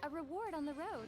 A reward on the road.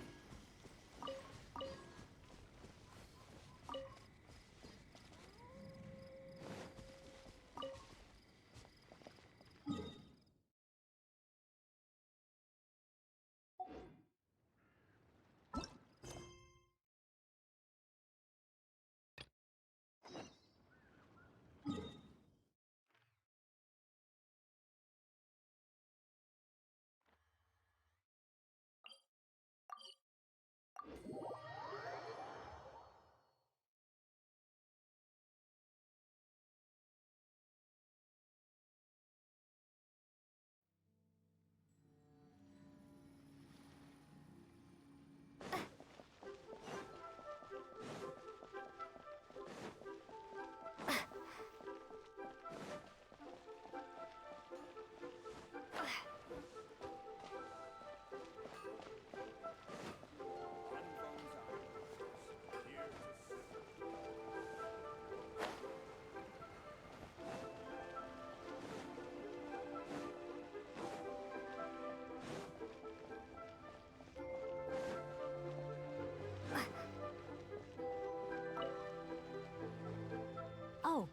Oh.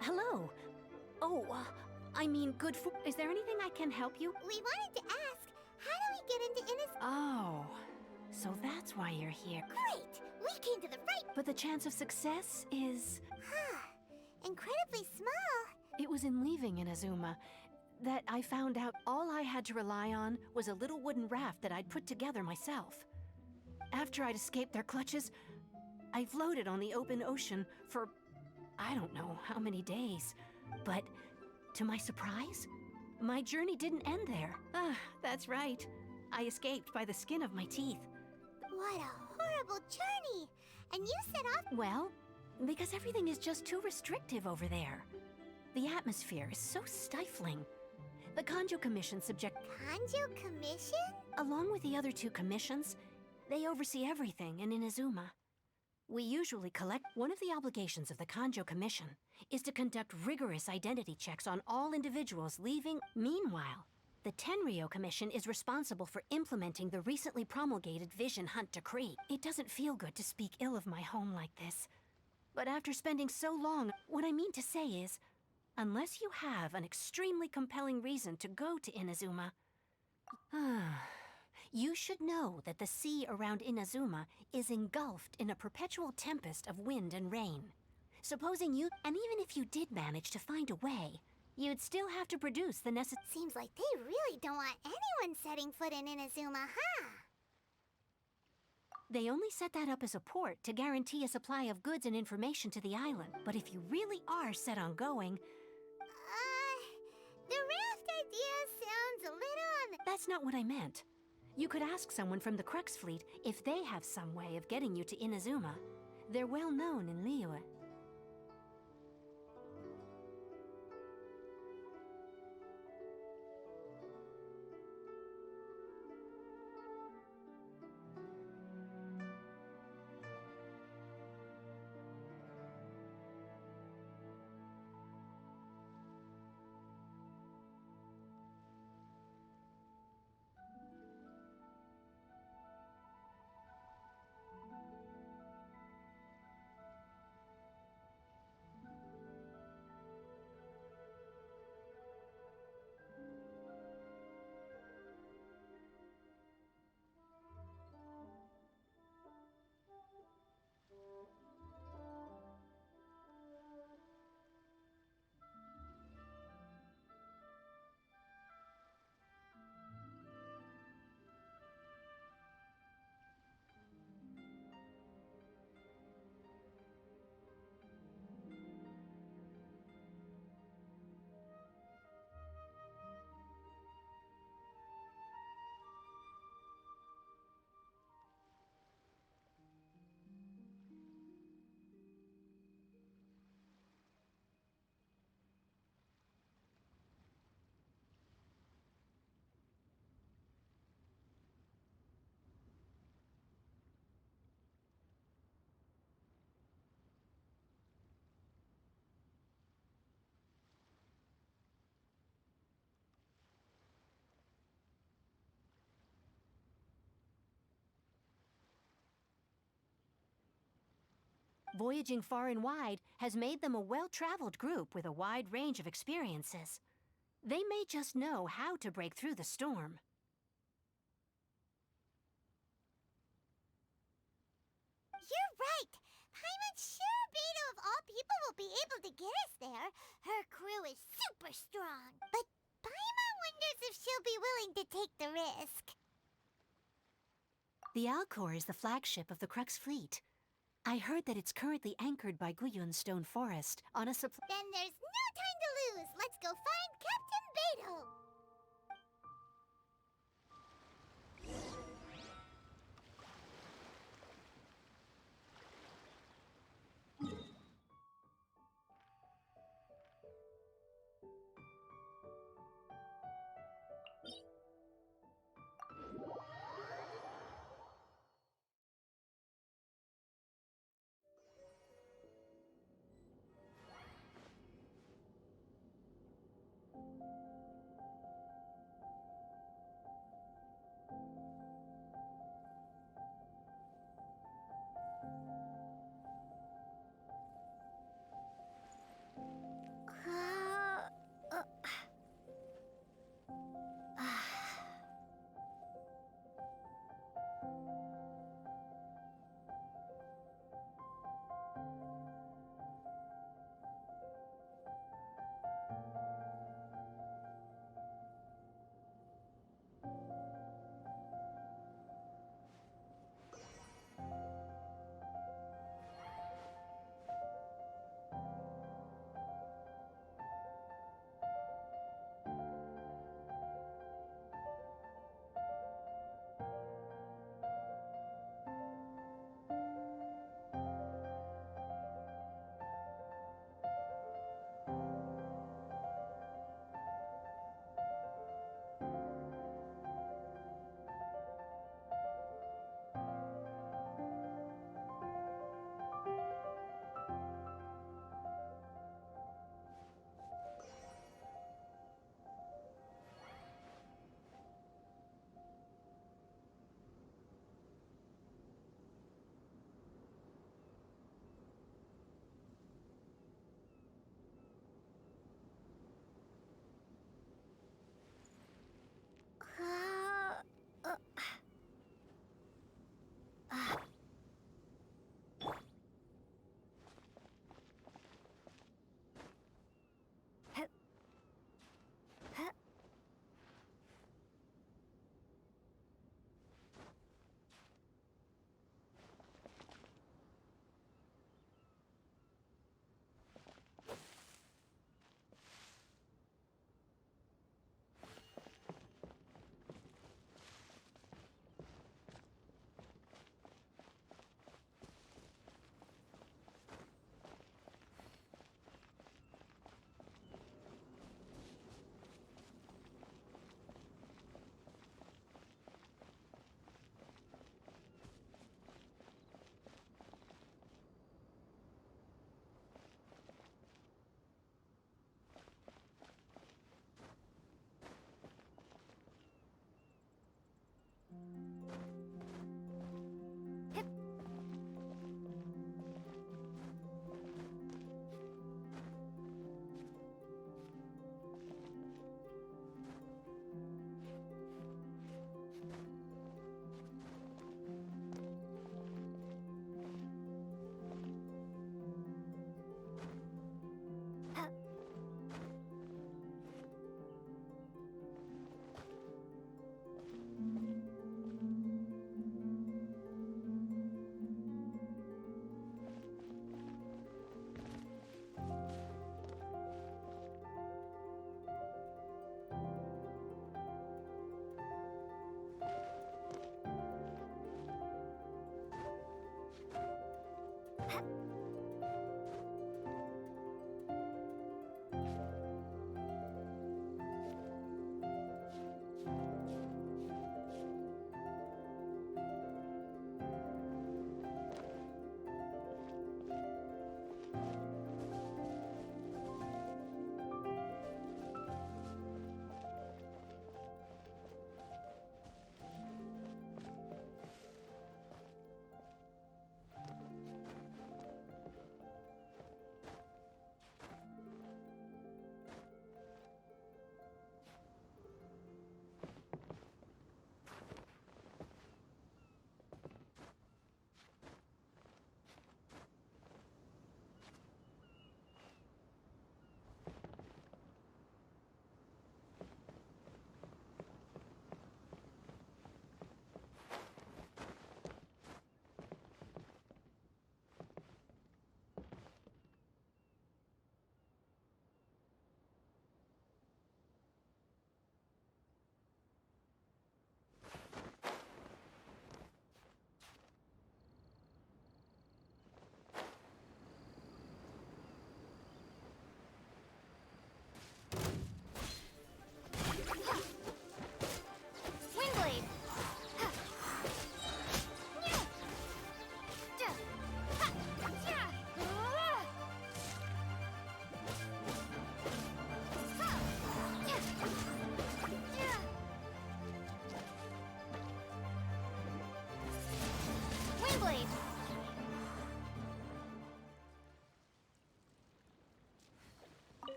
Hello. Oh, I mean, good for... Is there anything I can help you? We wanted to ask, how do we get into Innis... Oh, so that's why you're here. Great! We came to the right... But the chance of success is... Incredibly small. It was in leaving Inazuma that I found out all I had to rely on was a little wooden raft that I'd put together myself. After I'd escaped their clutches, I floated on the open ocean for... I don't know how many days. But, to my surprise, my journey didn't end there. That's right. I escaped by the skin of my teeth. What a horrible journey! And you set off... Well, because everything is just too restrictive over there. The atmosphere is so stifling. The Kanjo Commission subject... Kanjo Commission? Along with the other two commissions, they oversee everything in Inazuma. We usually collect... One of the obligations of the Kanjo Commission is to conduct rigorous identity checks on all individuals leaving. Meanwhile, the Tenryo Commission is responsible for implementing the recently promulgated Vision Hunt Decree. It doesn't feel good to speak ill of my home like this. But after spending so long, what I mean to say is, unless you have an extremely compelling reason to go to Inazuma, you should know that the sea around Inazuma is engulfed in a perpetual tempest of wind and rain. Supposing you, and even if you did manage to find a way, you'd still have to produce the necessary... Seems like they really don't want anyone setting foot in Inazuma, huh? They only set that up as a port to guarantee a supply of goods and information to the island. But if you really are set on going... The raft idea sounds a little... That's not what I meant. You could ask someone from the Crux Fleet if they have some way of getting you to Inazuma. They're well known in Liyue. Voyaging far and wide has made them a well-traveled group with a wide range of experiences. They may just know how to break through the storm. You're right. Paimon's sure Beto of all people will be able to get us there. Her crew is super strong. But Paimon wonders if she'll be willing to take the risk. The Alcor is the flagship of the Crux fleet. I heard that it's currently anchored by Guyun Stone Forest on a supply. Then there's no time to lose. Let's go find Captain Beto.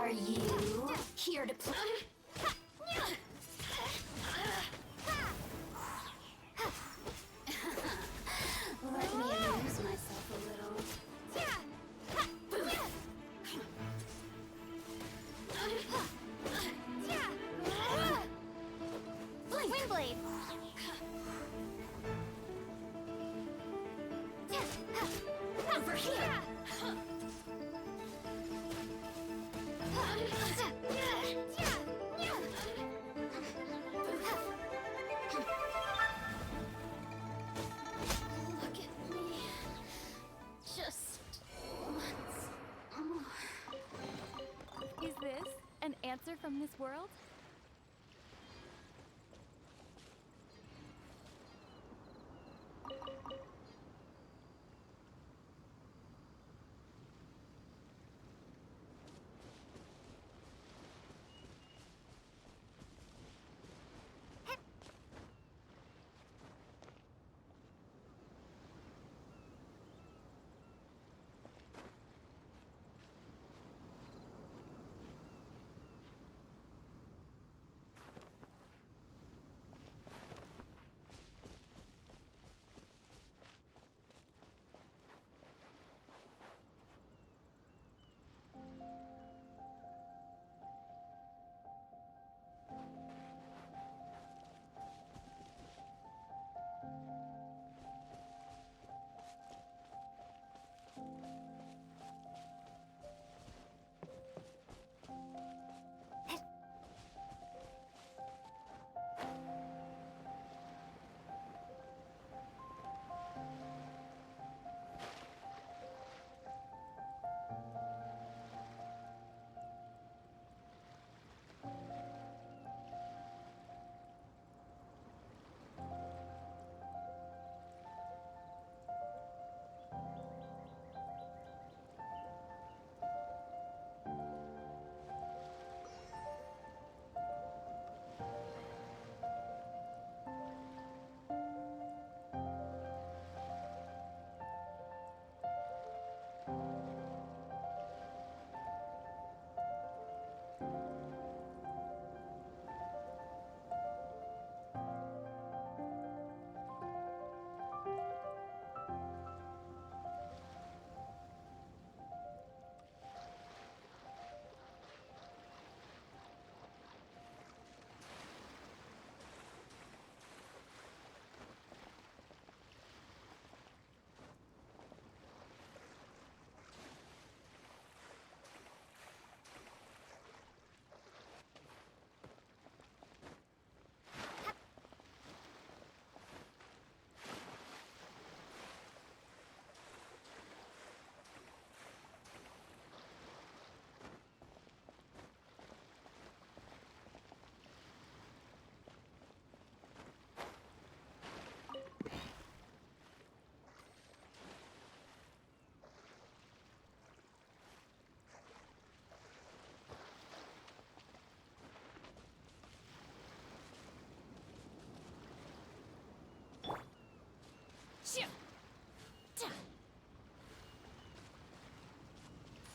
Are you here to play? Let me amuse myself a little. Windblade. Over here. Look at me. Just once more. Is this an answer from this world?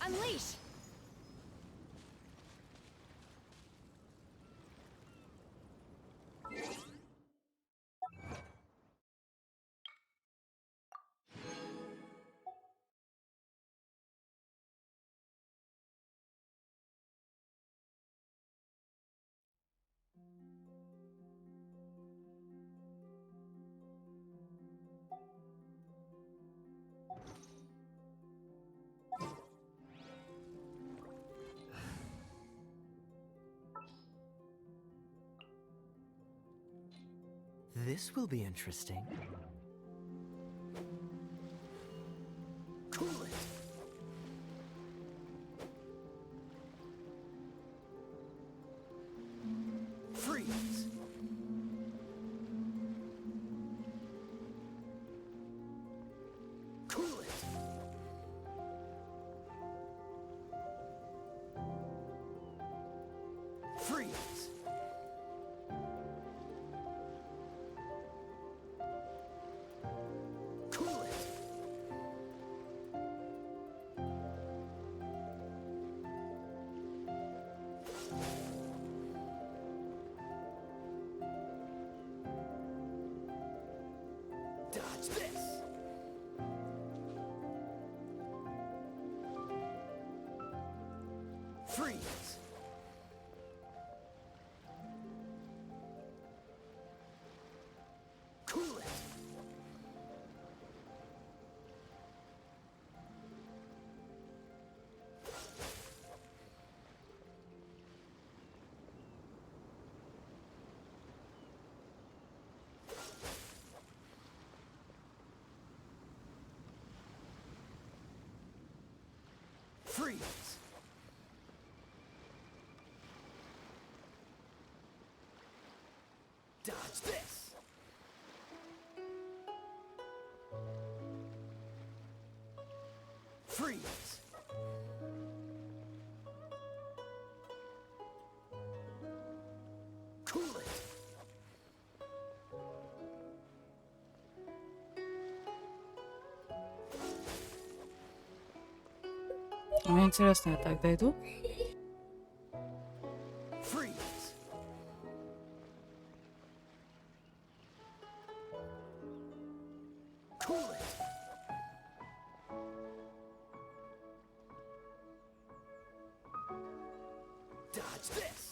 Unleash! This will be interesting. Cool it! Freeze! Cool it! Freeze! Cool it! Freeze. Cool it. Freeze. Dodge this. Freeze. Cool it. Интересно, я так дойду? Freeze. Cool it. Dodge this.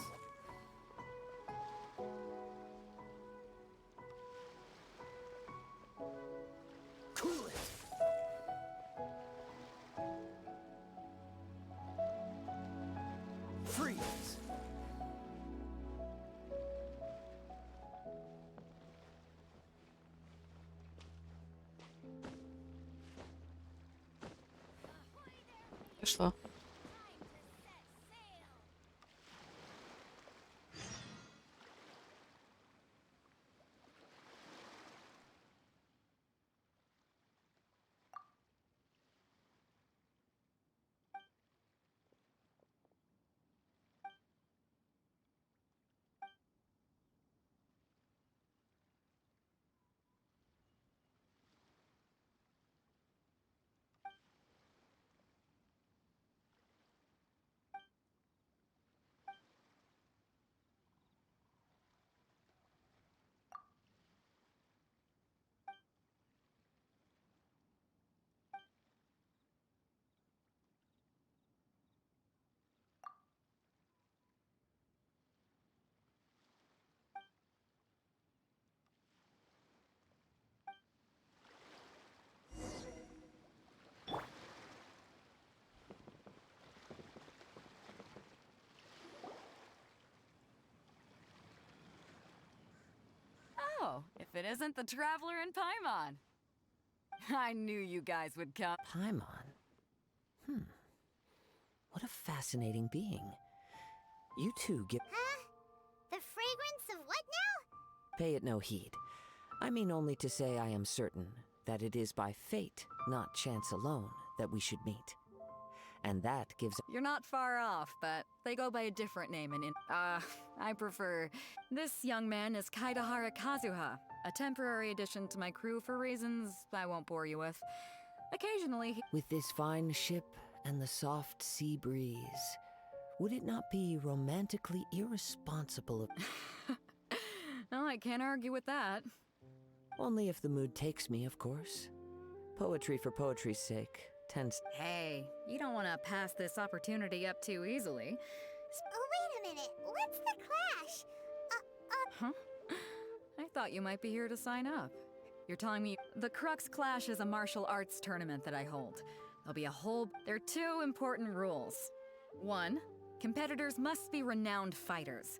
Cool it. Freeze. Пришло. Oh, if it isn't the traveler in Paimon. I knew you guys would come. Pаймon. What a fascinating being. You two get. Huh? The fragrance of what now? Pay it no heed. I mean only to say I am certain that it is by fate, not chance alone, that we should meet. And that gives. You're not far off, but they go by a different name I prefer. This young man is Kaidahara Kazuha, a temporary addition to my crew for reasons I won't bore you with. Occasionally, he... With this fine ship and the soft sea breeze, would it not be romantically irresponsible of. Well, I can't argue with that. Only if the mood takes me, of course. Poetry for poetry's sake tends. Hey, you don't want to pass this opportunity up too easily. Oh, wait a minute. What's the clash? Huh? I thought you might be here to sign up. You're telling me the Crux Clash is a martial arts tournament that I hold. There'll be a whole... There are two important rules. One, competitors must be renowned fighters.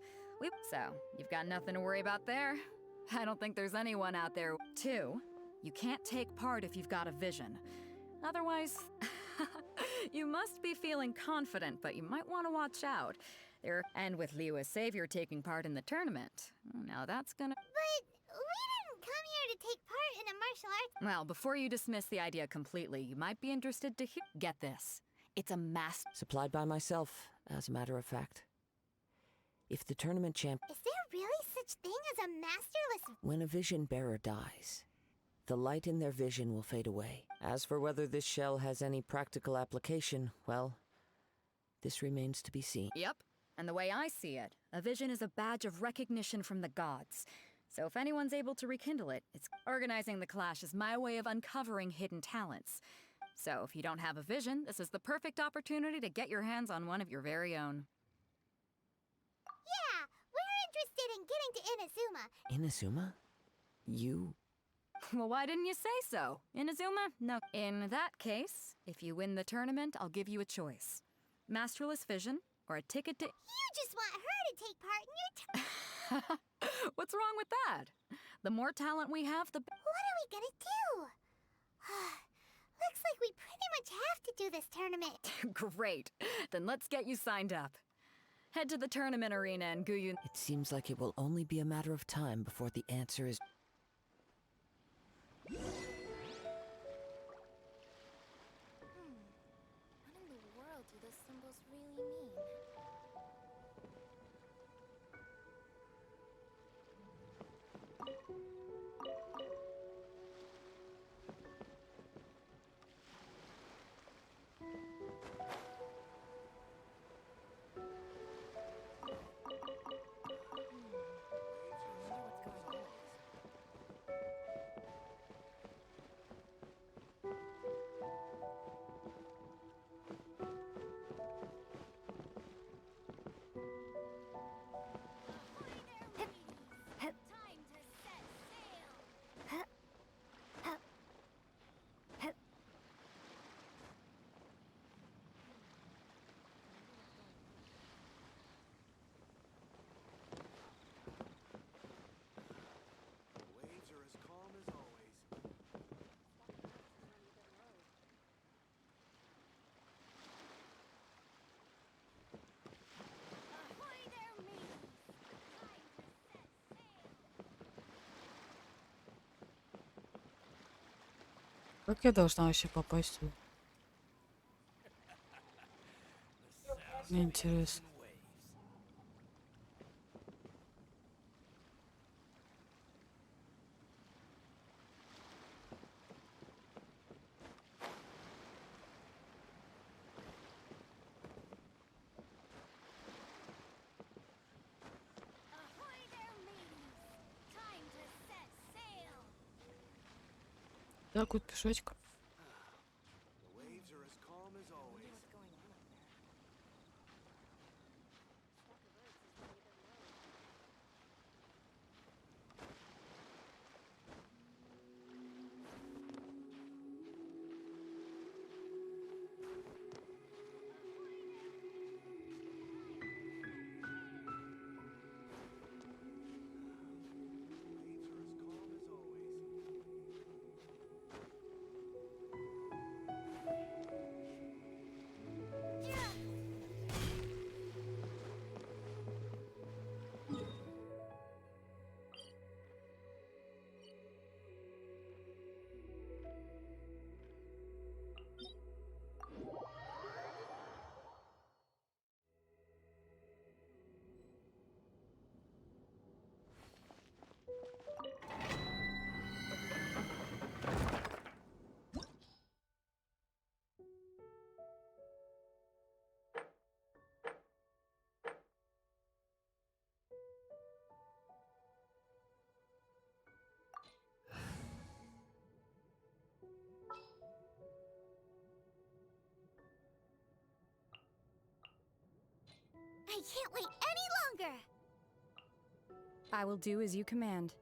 So, you've got nothing to worry about there. I don't think there's anyone out there. Two, you can't take part if you've got a vision. Otherwise, you must be feeling confident, but you might want to watch out. And with Liu as savior taking part in the tournament, now that's gonna... But we didn't come here to take part in a martial arts... Well, before you dismiss the idea completely, you might be interested to hear... Get this. It's a master... Supplied by myself, as a matter of fact. If the tournament champ. Is there really such thing as a masterless... When a vision bearer dies, the light in their vision will fade away. As for whether this shell has any practical application, well, this remains to be seen. Yep. And the way I see it, a vision is a badge of recognition from the gods. So if anyone's able to rekindle it, it's... Organizing the clash is my way of uncovering hidden talents. So if you don't have a vision, this is the perfect opportunity to get your hands on one of your very own. Yeah, we're interested in getting to Inazuma. Inazuma? You... Well, why didn't you say so? Inazuma? No. In that case, if you win the tournament, I'll give you a choice. Masterless vision, or a ticket to... You just want her to take part in your What's wrong with that? The more talent we have, the... What are we gonna do? Looks like we pretty much have to do this tournament. Great. Then let's get you signed up. Head to the tournament arena and Guyu... It seems like it will only be a matter of time before the answer is... What in the world do those symbols really mean? Как я должна вообще попасть туда? Мне интересно. Так вот пешочком. I can't wait any longer! I will do as you command.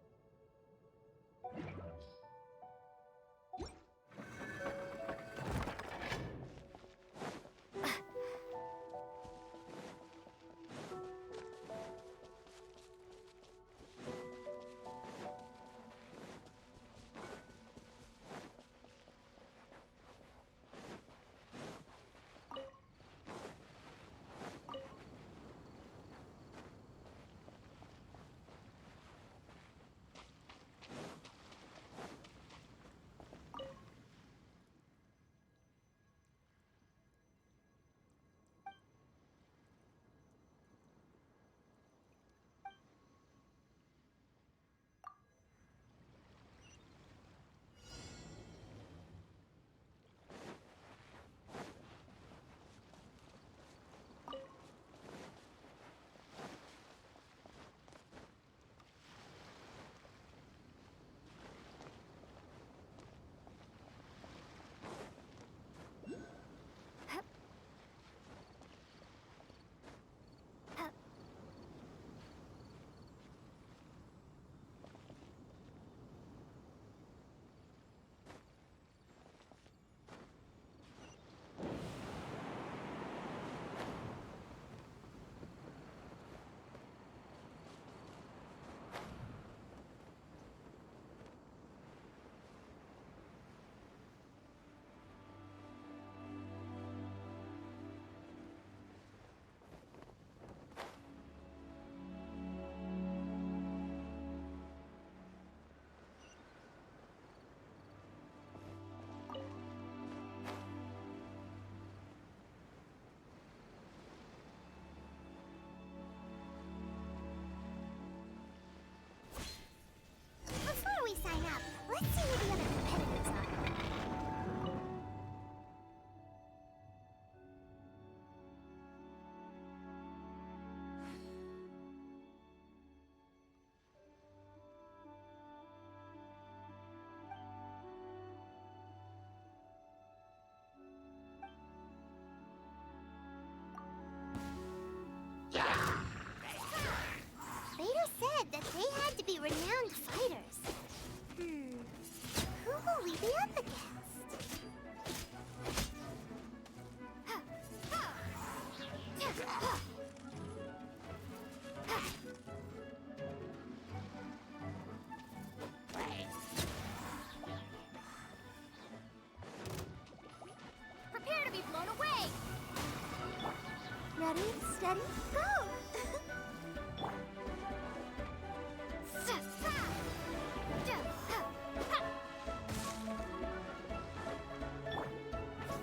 Ready? Go!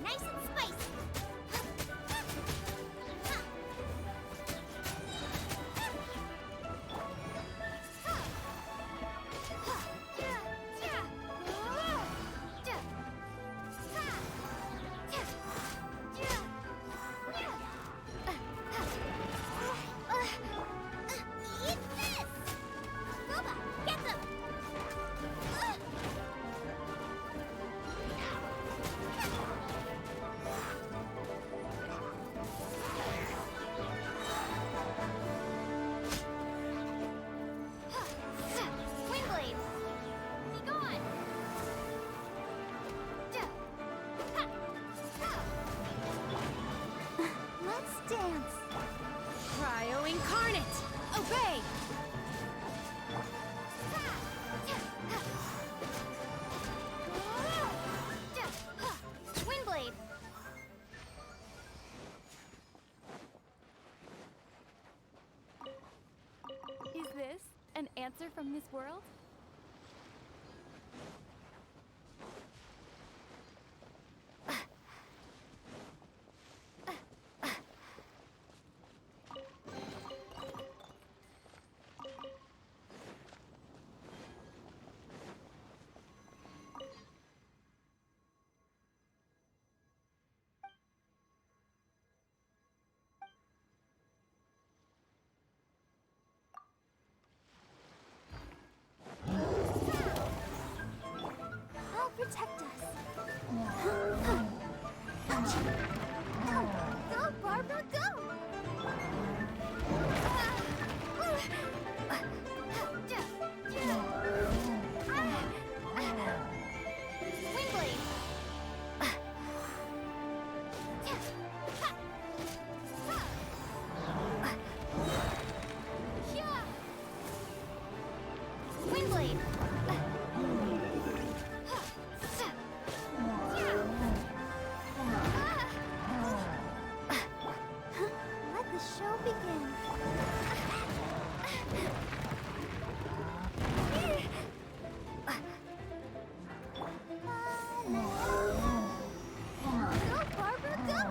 Nice and spicy. Eat this! Boba, get them! Windblade! Be gone! Let's dance! Cryo incarnate! Obey! Windblade! Is this an answer from this world? I'll protect us. Go! Go, Barbara, go! Windblade! Windblade! Let the show begin. Go, Barbara, go!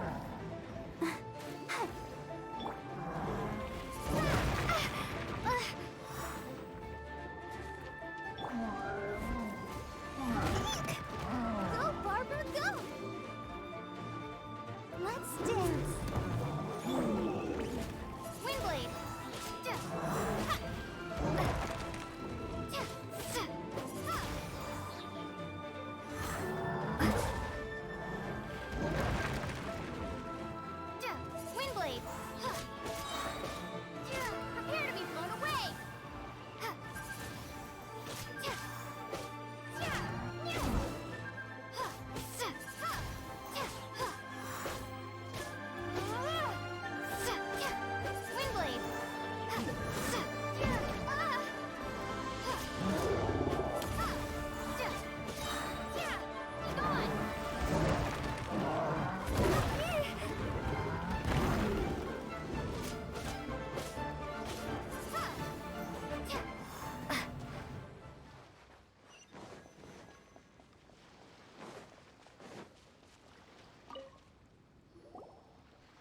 Go, Barbara, go! Let's dance. Windblade! Windblade! Prepare to be blown away! Windblade! Be gone!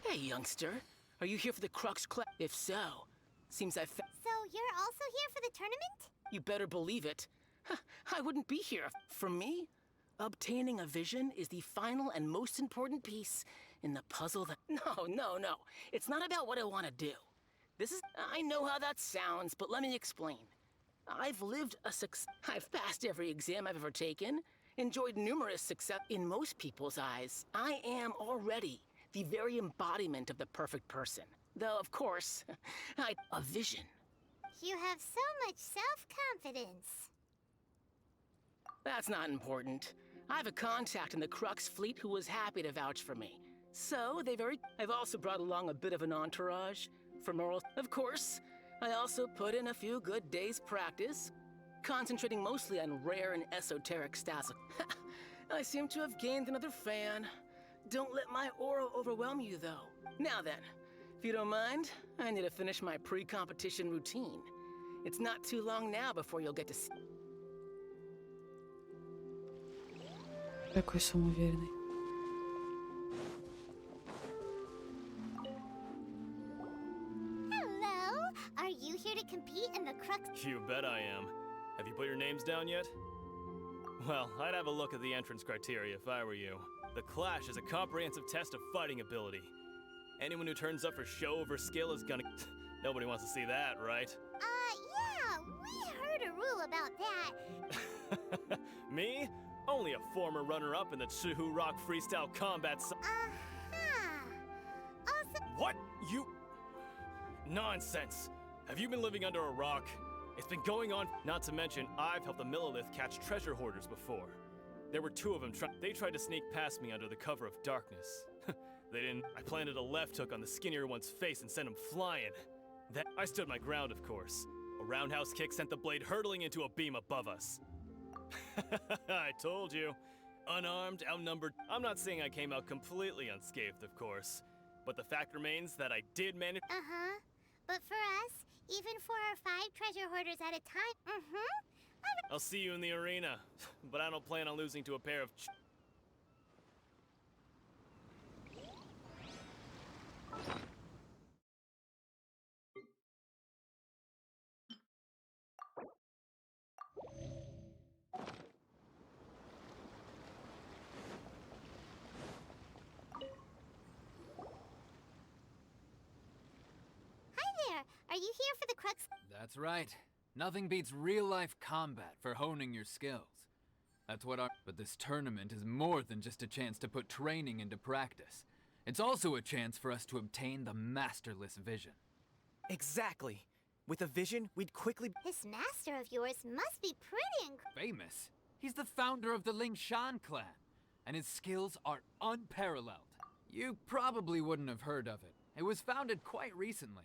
Hey, youngster. Are you here for the Crux class? If so, seems I fa- So you're also here for the tournament? You better believe it. Huh, I wouldn't be here if- For me, obtaining a vision is the final and most important piece in the puzzle that- No. It's not about what I want to do. This is- I know how that sounds, but let me explain. I've lived a I've passed every exam I've ever taken, enjoyed numerous success. In most people's eyes, I am already the very embodiment of the perfect person. Though, of course, a vision. You have so much self-confidence. That's not important. I have a contact in the Crux fleet who was happy to vouch for me. So, I've also brought along a bit of an entourage for moral. Of course, I also put in a few good days' practice, concentrating mostly on rare and esoteric styles. I seem to have gained another fan. Don't let my aura overwhelm you, though. Now then, If you don't mind, I need to finish my pre-competition routine. It's not too long now before you'll get to see. Какой самоуверенный. Hello? Are you here to compete in the Crux? You bet I am. Have you put your names down yet? Well, I'd have a look at the entrance criteria if I were you. The Clash is a comprehensive test of fighting ability. Anyone who turns up for show over skill is gonna... Nobody wants to see that, right? Yeah, we heard a rule about that. Me? Only a former runner-up in the Chihu Rock Freestyle Combat Also, What? You... Nonsense! Have you been living under a rock? It's been going on... Not to mention, I've helped the Millilith catch treasure hoarders before. There were two of them they tried to sneak past me under the cover of darkness. They didn't... I planted a left hook on the skinnier one's face and sent him flying. I stood my ground, of course. A roundhouse kick sent the blade hurtling into a beam above us. I told you. Unarmed, outnumbered. I'm not saying I came out completely unscathed, of course. But the fact remains that I did manage... But for us, even 4 or 5 treasure hoarders at a time, I'll see you in the arena. But I don't plan on losing to a pair of... Are you here for the Crux? That's right. Nothing beats real-life combat for honing your skills. That's what our... But this tournament is more than just a chance to put training into practice. It's also a chance for us to obtain the masterless vision. Exactly. With a vision, we'd quickly... This master of yours must be pretty Famous? He's the founder of the Lingshan clan, and his skills are unparalleled. You probably wouldn't have heard of it. It was founded quite recently.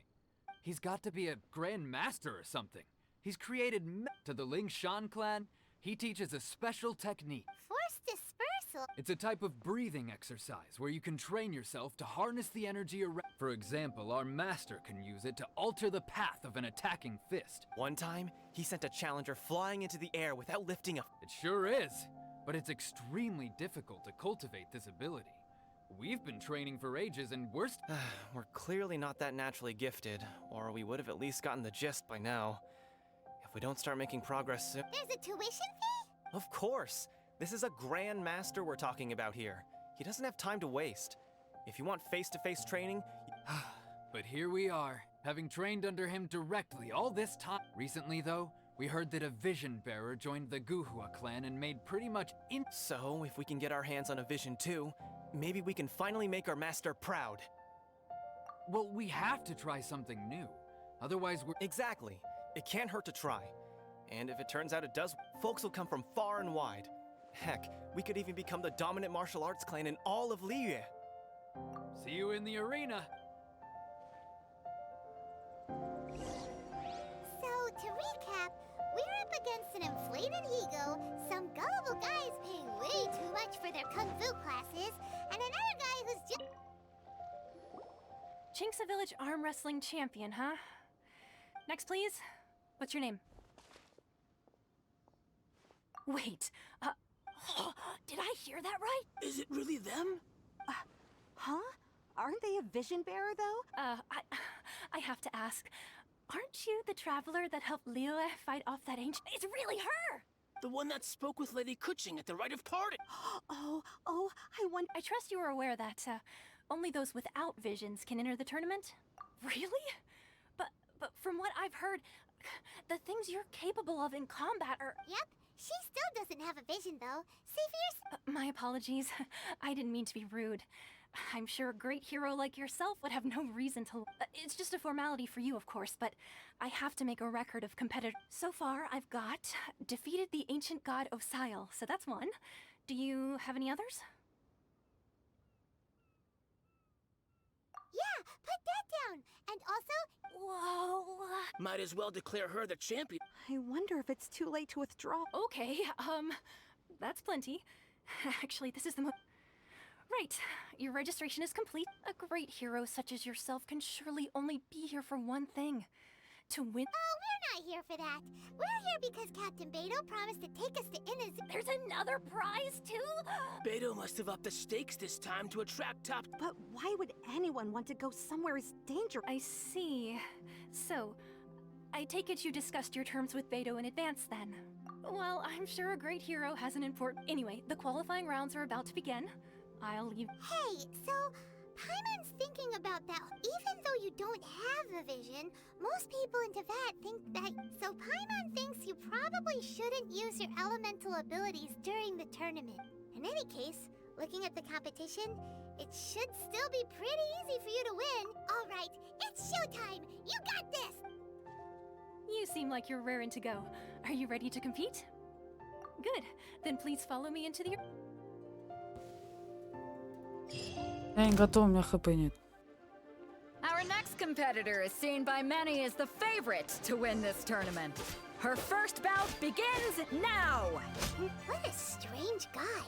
He's got to be a Grand Master or something. He's created to the Lingshan clan. He teaches a special technique. Force dispersal. It's a type of breathing exercise where you can train yourself to harness the energy around. For example, our master can use it to alter the path of an attacking fist. One time, he sent a challenger flying into the air without lifting a... It sure is, but it's extremely difficult to cultivate this ability. We've been training for ages and we're clearly not that naturally gifted, or we would have at least gotten the gist by now. If we don't start making progress soon... There's a tuition fee? Of course! This is a Grand Master we're talking about here. He doesn't have time to waste. If you want face-to-face training... But here we are, having trained under him directly all this time. Recently, though, we heard that a Vision Bearer joined the Guhua clan and made pretty much So, if we can get our hands on a Vision too, maybe we can finally make our master proud. Well, we have to try something new. Otherwise we're... Exactly. It can't hurt to try. And if it turns out it does, folks will come from far and wide. Heck, we could even become the dominant martial arts clan in all of Liyue. See you in the arena. So, to recap, we're up against an inflated ego, some gullible guys paying way too much for their kung fu classes, and another guy who's just... Chink's a village arm wrestling champion, huh? Next, please. What's your name? Wait, did I hear that right? Is it really them? Huh? Aren't they a vision bearer, though? I have to ask. Aren't you the traveler that helped Liyue fight off that ancient... It's really her! The one that spoke with Lady Kuching at the rite of parting. Oh, I wonder... I trust you are aware that, only those without visions can enter the tournament? Really? But from what I've heard, the things you're capable of in combat are... Yep, she still doesn't have a vision, though. See for yourself. My apologies. I didn't mean to be rude. I'm sure a great hero like yourself would have no reason to... It's just a formality for you, of course, but I have to make a record of competitor... So far, I've got defeated the ancient god Osile, so that's one. Do you have any others? Yeah, put that down. And also... Whoa... Might as well declare her the champion. I wonder if it's too late to withdraw. Okay, that's plenty. Actually, this is the Right. Your registration is complete. A great hero such as yourself can surely only be here for one thing. To win. Oh, we're not here for that. We're here because Captain Beto promised to take us to Inadzummu. There's another prize, too? Beto must have upped the stakes this time to attract top. But why would anyone want to go somewhere as dangerous? I see. So, I take it you discussed your terms with Beto in advance then. Well, I'm sure a great hero has an important... Anyway, the qualifying rounds are about to begin. I'll leave... Hey, so Paimon's thinking about that. Even though you don't have a vision, most people in Teyvat think that... So Paimon thinks you probably shouldn't use your elemental abilities during the tournament. In any case, looking at the competition, it should still be pretty easy for you to win. All right, it's showtime! You got this! You seem like you're raring to go. Are you ready to compete? Good. Then please follow me into the... Я не готова, у меня хп нет. Our next competitor is seen by many as the favorite to win this tournament. Her first bout begins now! What a strange guy.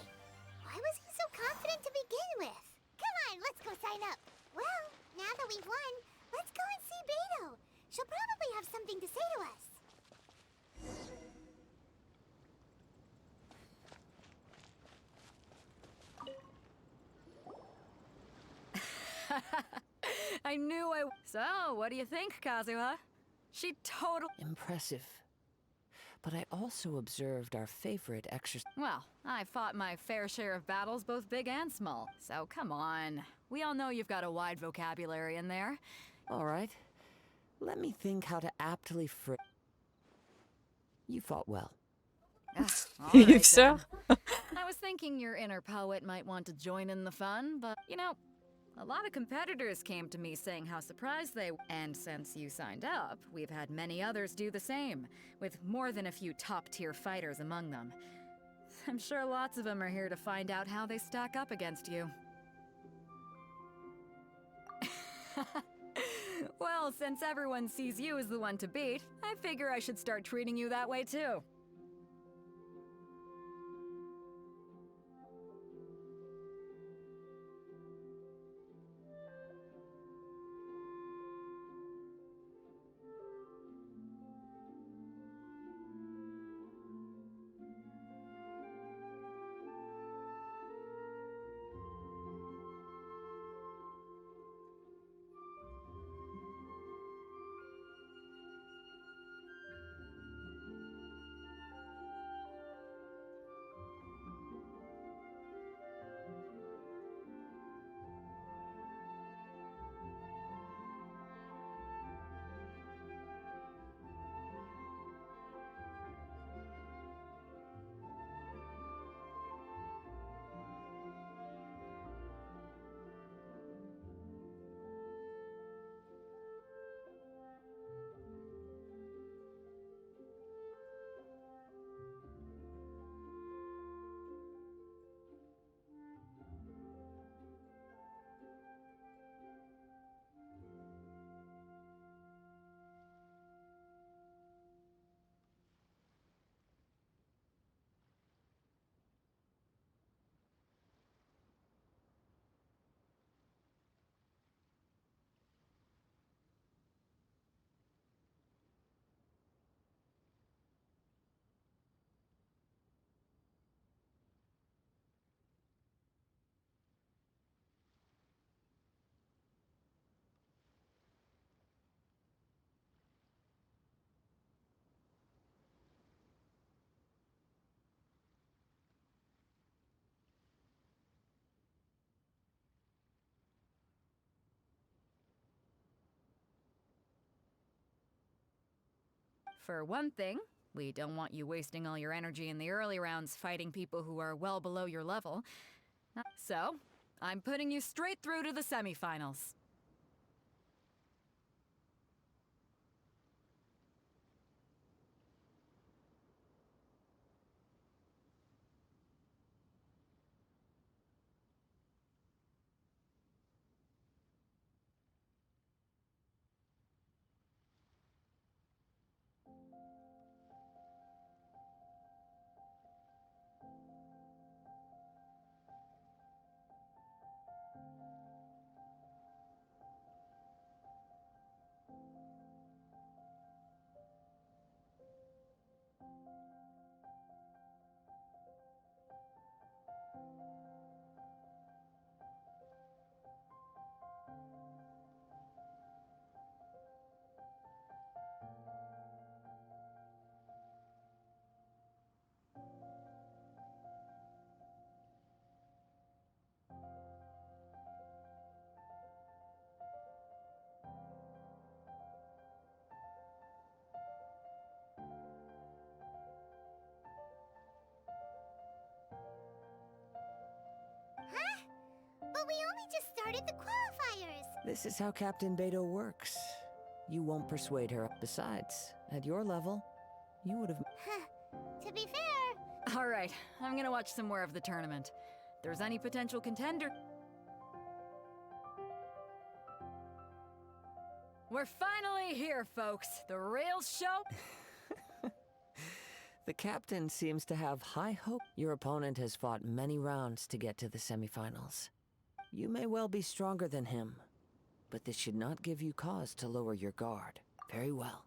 Why was he so confident to begin with? Come on, let's go sign up. Well, now that we've won, let's go and see Beto. She'll probably have something to say to us. I knew I... So, what do you think, Kazuha? She totally... Impressive. But I also observed our favorite exercise. Well, I fought my fair share of battles, both big and small. So, come on. We all know you've got a wide vocabulary in there. All right. Let me think how to aptly You fought well. All И right, всё. then. I was thinking your inner poet might want to join in the fun, but, you know, a lot of competitors came to me saying how surprised they were. And since you signed up, we've had many others do the same, with more than a few top-tier fighters among them. I'm sure lots of them are here to find out how they stack up against you. Well, since everyone sees you as the one to beat, I figure I should start treating you that way too. For one thing, we don't want you wasting all your energy in the early rounds fighting people who are well below your level. So, I'm putting you straight through to the semifinals. started the qualifiers. This is how Captain Beto works. You won't persuade her. Besides, at your level, you would have... To be fair... All right, I'm gonna watch some more of the tournament. If there's any potential contender... We're finally here, folks. The real show... The captain seems to have high hope. Your opponent has fought many rounds to get to the semifinals. You may well be stronger than him, but this should not give you cause to lower your guard. Very well.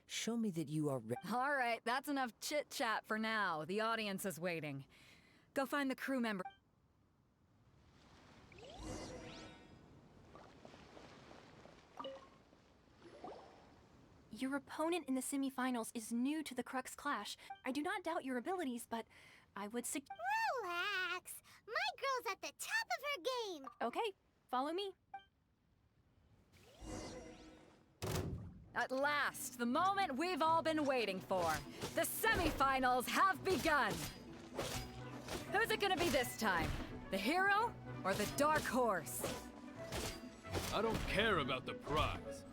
Show me that you are All right, that's enough chit-chat for now. The audience is waiting. Go find the crew member. Your opponent in the semifinals is new to the Crux Clash. I do not doubt your abilities, but I would Relax. My girl's at the top of her game. Okay, follow me. At last, the moment we've all been waiting for. The semifinals have begun. Who's it gonna be this time? The hero or the dark horse? I don't care about the prize.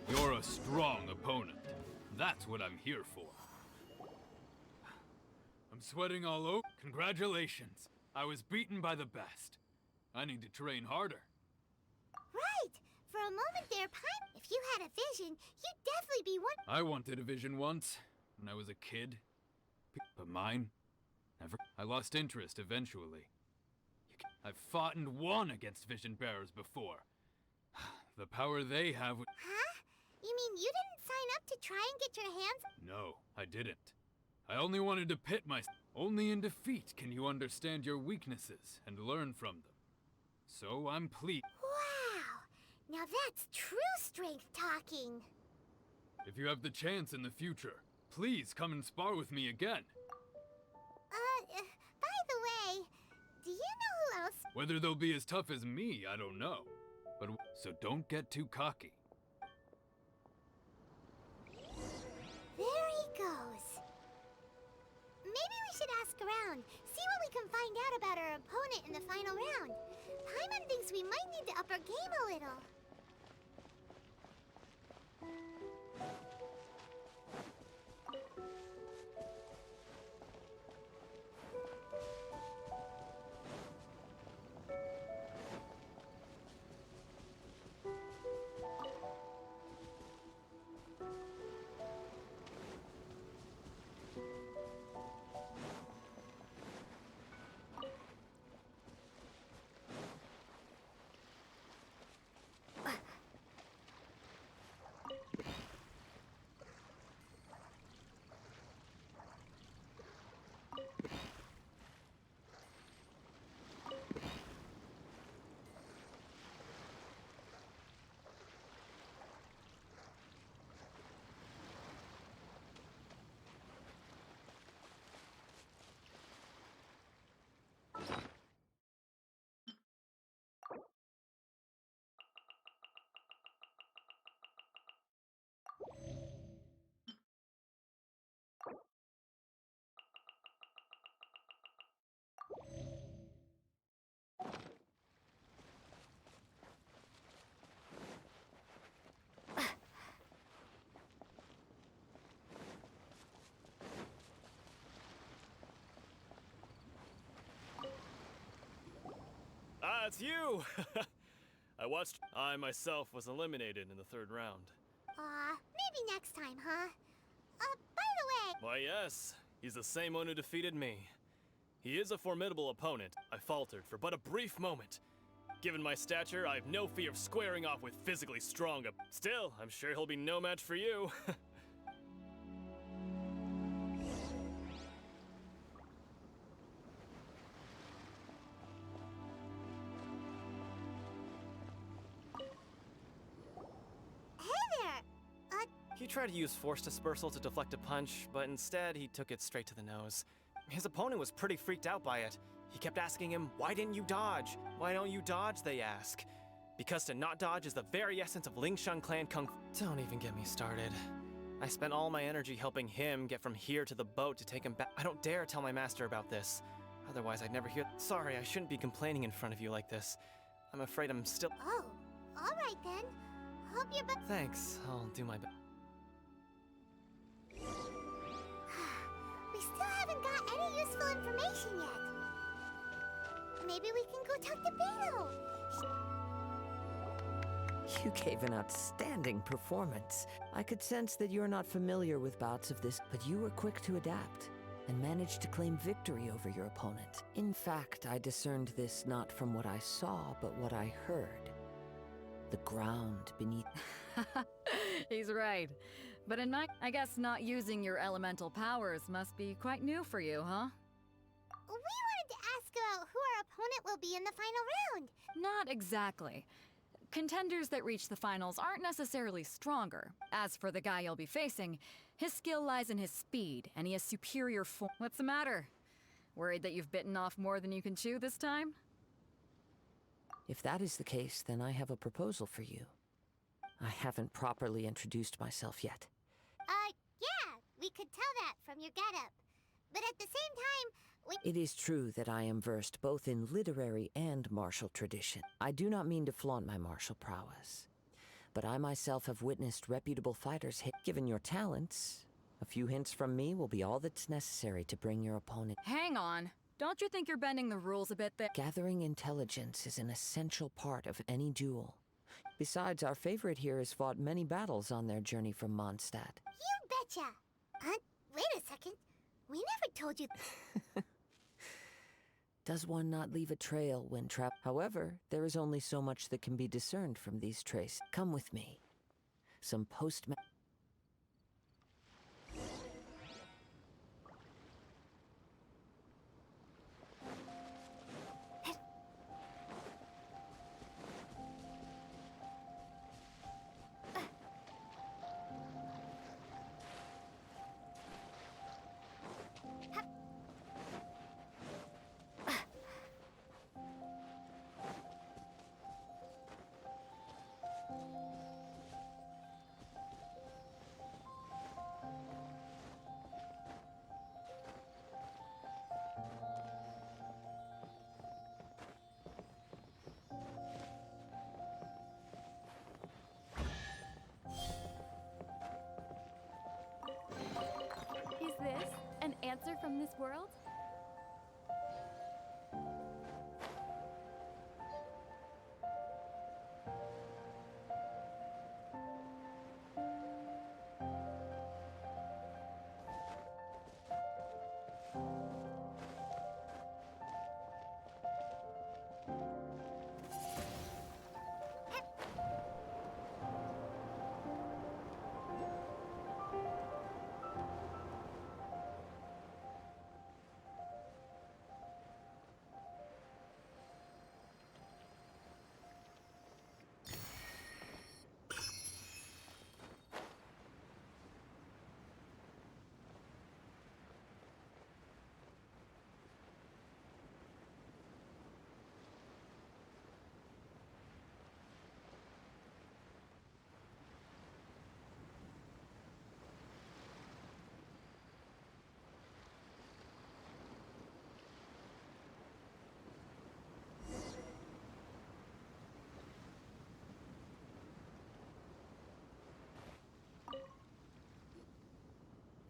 You're a strong opponent. That's what I'm here for. I'm sweating all over. Congratulations. I was beaten by the best. I need to train harder. Right. For a moment there, Pime, if you had a vision, you'd definitely be one. I wanted a vision once, when I was a kid. But mine? Never. I lost interest eventually. I've fought and won against vision bearers before. The power they have... Huh? You mean you didn't sign up to try and get your hands... No, I didn't. I only wanted to pit myself. Only in defeat can you understand your weaknesses and learn from them. So I'm pleased. Wow! Now that's true strength talking. If you have the chance in the future, please come and spar with me again. By the way, do you know who else... Whether they'll be as tough as me, I don't know. But so don't get too cocky. There he goes. Maybe we should ask around, see what we can find out about our opponent in the final round. Paimon thinks we might need to up our game a little. Ah, it's you! I myself was eliminated in the third round. Maybe next time, huh? By the way... Why, yes. He's the same one who defeated me. He is a formidable opponent. I faltered for but a brief moment. Given my stature, I have no fear of squaring off with physically strong. Still, I'm sure he'll be no match for you. He tried to use force dispersal to deflect a punch, but instead he took it straight to the nose. His opponent was pretty freaked out by it. He kept asking him, "Why didn't you dodge? Why don't you dodge?" they ask. Because to not dodge is the very essence of Lingshan clan kung fu. Don't even get me started. I spent all my energy helping him get from here to the boat to take him back. I don't dare tell my master about this. Otherwise, I'd never hear. Sorry, I shouldn't be complaining in front of you like this. I'm afraid I'm still. Oh, alright then. Hope you're back. Thanks, I'll do my best. We still haven't got any useful information yet. Maybe we can go talk to Beto. You gave an outstanding performance. I could sense that you're not familiar with bouts of this, but you were quick to adapt and managed to claim victory over your opponent. In fact, I discerned this not from what I saw, but what I heard. The ground beneath. He's right. But in my... I guess not using your elemental powers must be quite new for you, huh? We wanted to ask about who our opponent will be in the final round. Not exactly. Contenders that reach the finals aren't necessarily stronger. As for the guy you'll be facing, his skill lies in his speed, and he has superior form. What's the matter? Worried that you've bitten off more than you can chew this time? If that is the case, then I have a proposal for you. I haven't properly introduced myself yet. Yeah, we could tell that from your getup. But at the same time, It is true that I am versed both in literary and martial tradition. I do not mean to flaunt my martial prowess, but I myself have witnessed reputable fighters hit. Given your talents, a few hints from me will be all that's necessary to bring your opponent. Hang on. Don't you think you're bending the rules a bit there? Gathering intelligence is an essential part of any duel. Besides, our favorite here has fought many battles on their journey from Mondstadt. You betcha. Wait a second. We never told you. Does one not leave a trail when trapped? However, there is only so much that can be discerned from these traces. Come with me. Some postma... Is this an answer from this world?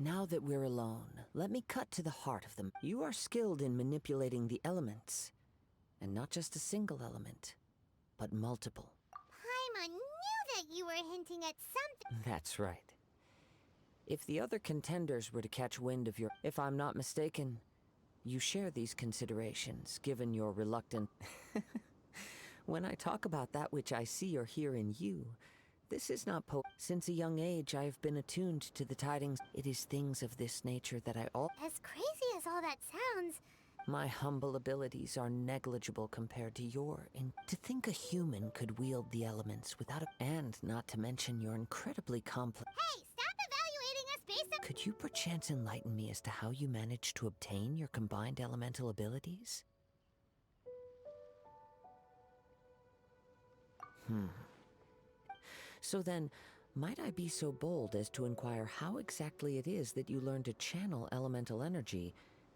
Now that we're alone, let me cut to the heart of them. You are skilled in manipulating the elements. And not just a single element, but multiple. Paimon knew that you were hinting at something. That's right. If the other contenders were to catch wind of your... If I'm not mistaken, you share these considerations, given your reluctant... When I talk about that which I see or hear in you, this is not Since a young age, I have been attuned to the tidings. It is things of this nature that I As crazy as all that sounds, My humble abilities are negligible compared to your... To think a human could wield the elements without a... And not to mention your incredibly complex... Hey, stop evaluating us based on... Could you perchance enlighten me as to how you managed to obtain your combined elemental abilities? So then, might I be so bold as to inquire how exactly it is that you learn to channel elemental energy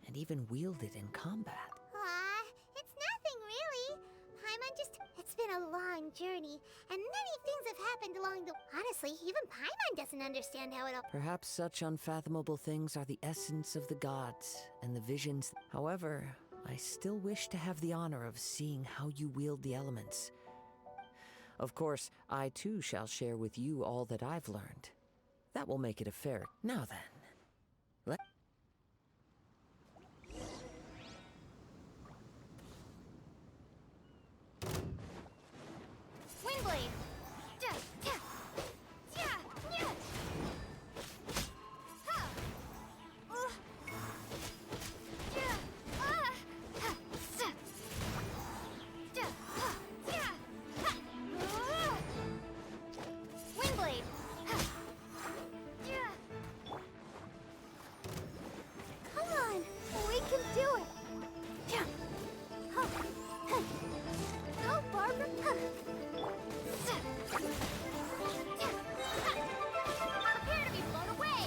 and even wield it in combat. Aw, it's nothing really. Paimon it's been a long journey, and many things have happened along the... Honestly, even Paimon doesn't understand how it all... Perhaps such unfathomable things are the essence of the gods and the visions. However, I still wish to have the honor of seeing how you wield the elements. Of course, I too shall share with you all that I've learned. That will make it a fair... Now then, let... Windblade! Windblade! Come on! We can do it! Go, Barbara! Prepare to be blown away!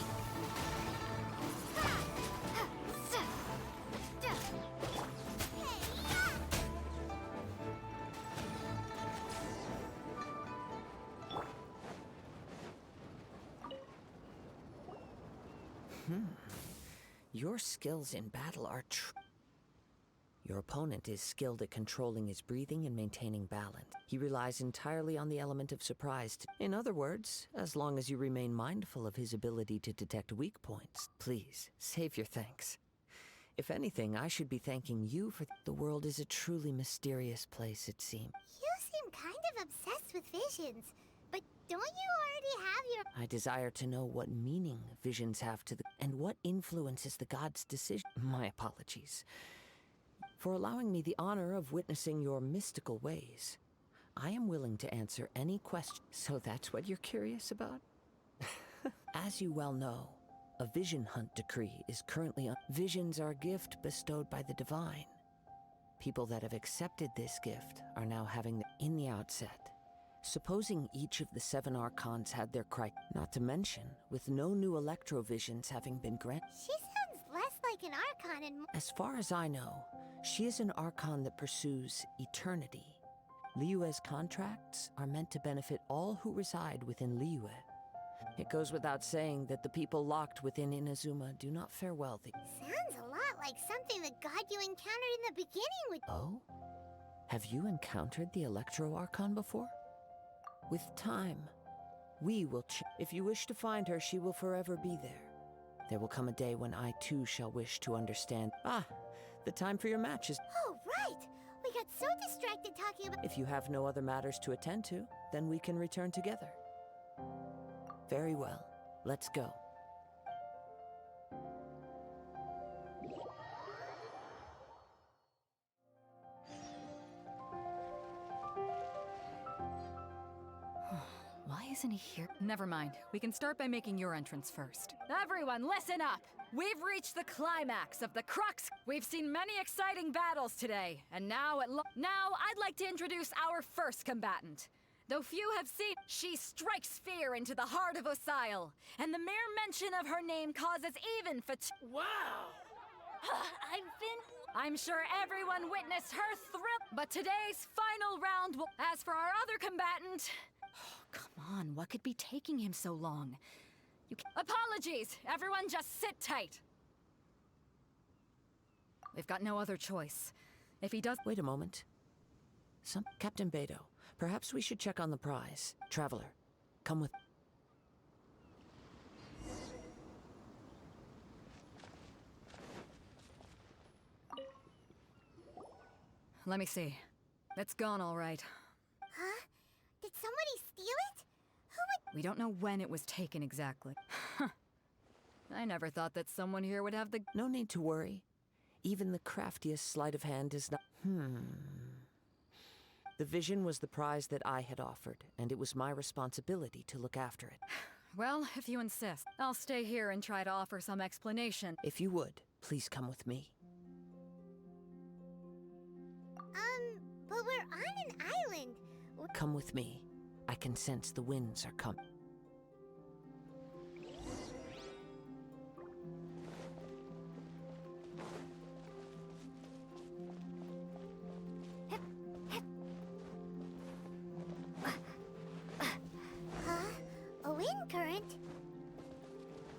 Your skills in battle are Your opponent is skilled at controlling his breathing and maintaining balance. He relies entirely on the element of surprise. In other words, as long as you remain mindful of his ability to detect weak points, please, save your thanks. If anything, I should be thanking you for the world is a truly mysterious place, it seems. You seem kind of obsessed with visions, but don't you already have your... I desire to know what meaning visions have to and what influences the gods' decision. My apologies for allowing me the honor of witnessing your mystical ways. I am willing to answer any question. So that's what you're curious about? As you well know, a vision hunt decree is currently on. Visions are a gift bestowed by the divine. People that have accepted this gift are now having in the outset. Supposing each of the 7 archons had their not to mention, with no new electrovisions having been granted. She sounds less like an archon and more... As far as I know, she is an archon that pursues eternity. Liyue's contracts are meant to benefit all who reside within Liyue. It goes without saying that the people locked within Inazuma do not fare well. Sounds a lot like something the god you encountered in the beginning would... Oh? Have you encountered the Electro Archon before? With time, we will if you wish to find her, she will forever be there. There will come a day when I too shall wish to understand. The time for your match is... Oh, right! We got so distracted talking about... If you have no other matters to attend to, then we can return together. Very well. Let's go. Why isn't he here? Never mind. We can start by making your entrance first. Everyone, listen up! We've reached the climax of the crux. We've seen many exciting battles today, and now I'd like to introduce our first combatant. Though few have seen, she strikes fear into the heart of Osile, and the mere mention of her name causes even Wow! I'm sure everyone witnessed her thrill. But today's final round will... As for our other combatant... Come on, what could be taking him so long? Apologies! Everyone just sit tight! We've got no other choice. If he does... Wait a moment. Captain Beidou, perhaps we should check on the prize. Traveler, come with... Let me see. It's gone all right. Huh? Did somebody steal it? Who would... We don't know when it was taken exactly. I never thought that someone here would have the... No need to worry. Even the craftiest sleight of hand is not... The vision was the prize that I had offered, and it was my responsibility to look after it. Well, if you insist, I'll stay here and try to offer some explanation. If you would, please come with me. But we're on an island. Come with me. I can sense the winds are coming.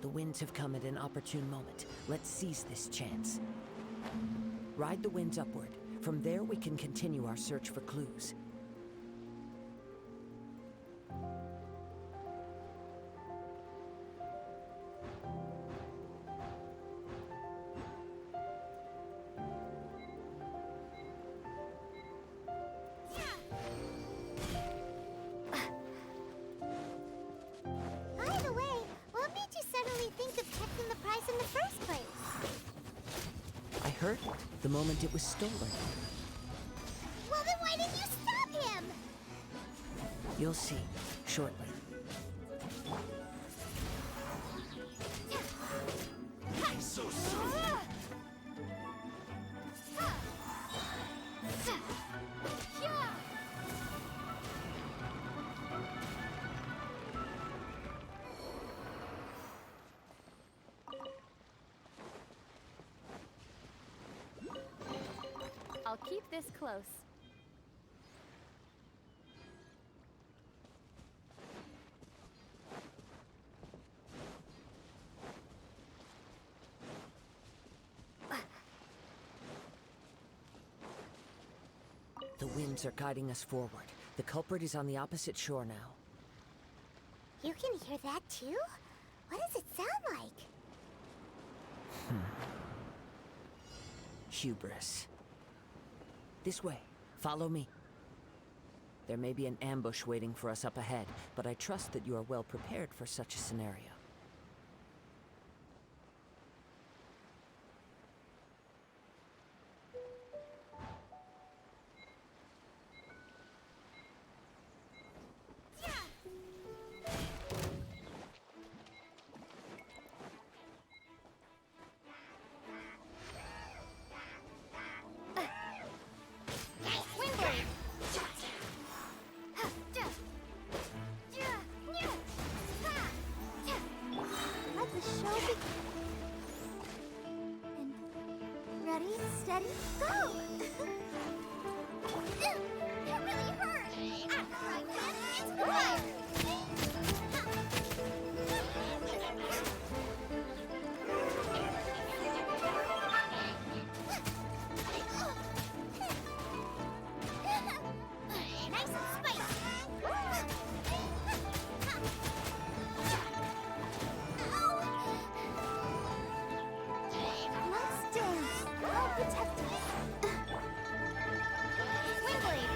The winds have come at an opportune moment. Let's seize this chance. Ride the winds upward. From there, we can continue our search for clues. By the way, what made you suddenly think of checking the price in the first place? I heard the moment it was stolen. Well, then why didn't you stop him? You'll see shortly. He's so slow. I'll keep this close. The winds are guiding us forward. The culprit is on the opposite shore now. You can hear that too? What does it sound like? Hubris. This way. Follow me. There may be an ambush waiting for us up ahead, but I trust that you are well prepared for such a scenario. Let the show begin. And ready, steady, go! It really hurt! It's the fire! Nice and spicy! Let's dance. I'll protect us. Windblade.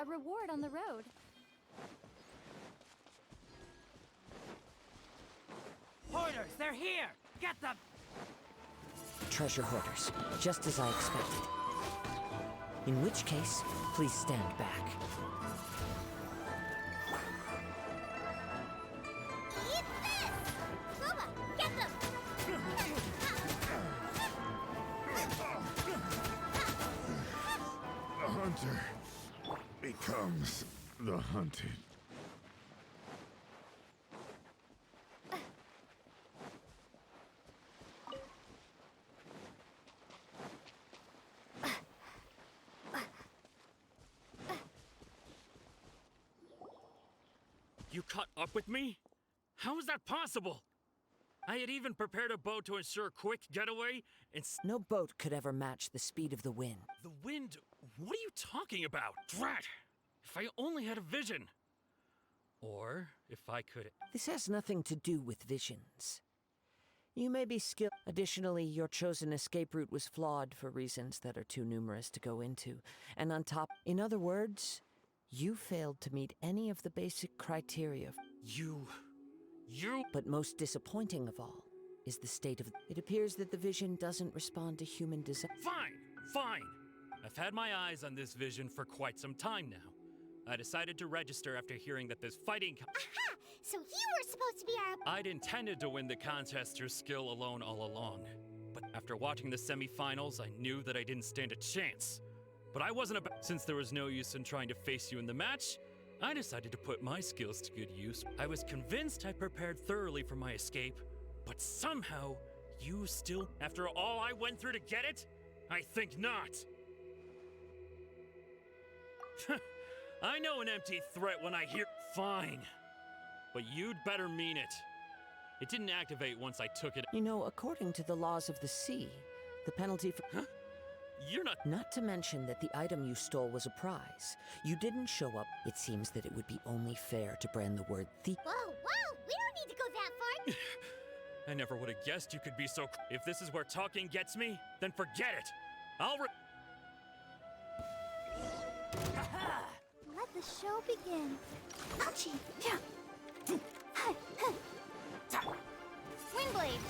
A reward on the road. Hoarders, they're here! Get them! Treasure hoarders, just as I expected. In which case, please stand back. Eat this! Luma, get them! The hunter becomes the hunted. You caught up with me? How is that possible? I had even prepared a boat to ensure a quick getaway, and No boat could ever match the speed of the wind. the wind. What are you talking about? Drat! If I only had a vision. Or if I could. This has nothing to do with visions. You may be skilled. Additionally, your chosen escape route was flawed for reasons that are too numerous to go into. And on top, in other words, you failed to meet any of the basic criteria. You... But most disappointing of all is the state of... It appears that the vision doesn't respond to human desire. Fine, fine. I've had my eyes on this vision for quite some time now. I decided to register after hearing that this fighting... Aha! So you were supposed to be our... I'd intended to win the contest through skill alone all along. But after watching the semi-finals, I knew that I didn't stand a chance. But I wasn't about... Since there was no use in trying to face you in the match, I decided to put my skills to good use. I was convinced I prepared thoroughly for my escape, but somehow, you still... After all I went through to get it? I think not. I know an empty threat when I hear... Fine. But you'd better mean it. It didn't activate once I took it... You know, according to the laws of the sea, the penalty for... Huh? You're not... Not to mention that the item you stole was a prize. You didn't show up. It seems that it would be only fair to brand the word thief. Whoa, whoa! We don't need to go that far! I never would have guessed you could be so... If this is where talking gets me, then forget it! Let the show begin. Ouchie! Yeah! Swing blade!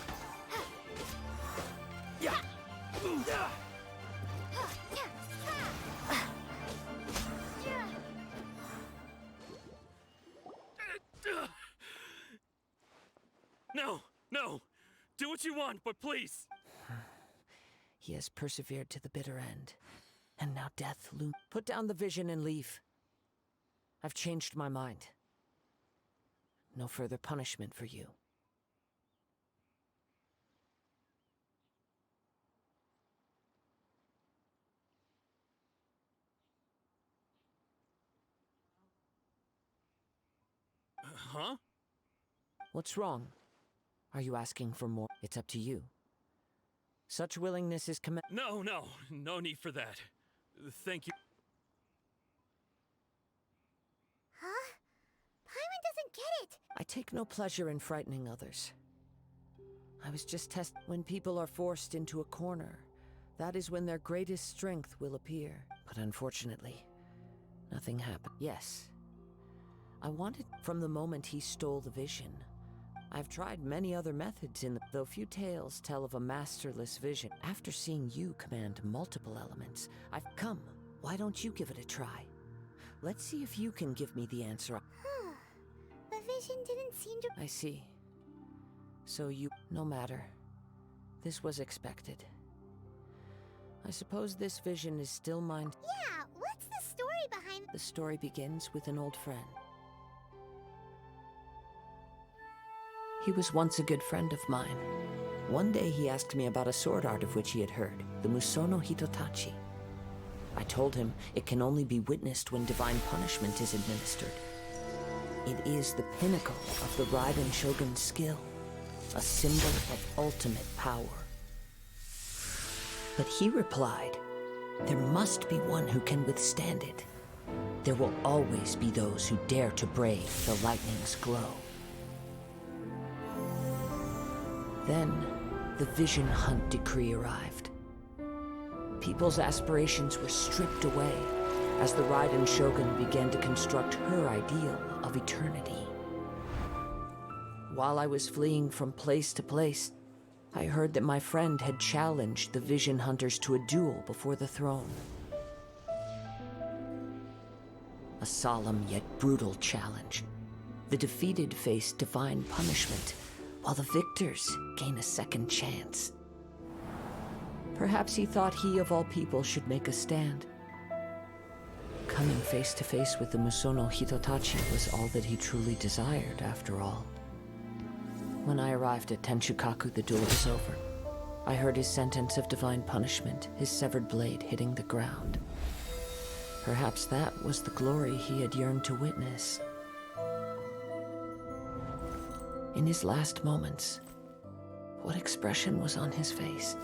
Yeah! No! No! Do what you want, but please! He has persevered to the bitter end. And now death looms. Put down the vision and leave. I've changed my mind. No further punishment for you. Huh? What's wrong? Are you asking for more? It's up to you. Such willingness is No, no. No need for that. Thank you. Huh? Paimon doesn't get it! I take no pleasure in frightening others. I was just when people are forced into a corner, that is when their greatest strength will appear. But unfortunately, nothing happened. Yes. I wanted from the moment he stole the vision. I've tried many other methods though few tales tell of a masterless vision. After seeing you command multiple elements, I've come. Why don't you give it a try? Let's see if you can give me the answer. The vision didn't seem to... I see. So no matter. This was expected. I suppose this vision is still mine. Yeah, what's the story behind... The story begins with an old friend. He was once a good friend of mine. One day he asked me about a sword art of which he had heard, the Musono Hitotachi. I told him it can only be witnessed when divine punishment is administered. It is the pinnacle of the Raiden Shogun's skill, a symbol of ultimate power. But he replied, there must be one who can withstand it. There will always be those who dare to brave the lightning's glow. Then, the Vision Hunt decree arrived. People's aspirations were stripped away as the Raiden Shogun began to construct her ideal of eternity. While I was fleeing from place to place, I heard that my friend had challenged the Vision Hunters to a duel before the throne. A solemn yet brutal challenge. The defeated face divine punishment, while the victors gain a second chance. Perhaps he thought he of all people should make a stand. Coming face to face with the Musono Hitotachi was all that he truly desired, after all. When I arrived at Tenshukaku, the duel was over. I heard his sentence of divine punishment, his severed blade hitting the ground. Perhaps that was the glory he had yearned to witness. In his last moments, what expression was on his face?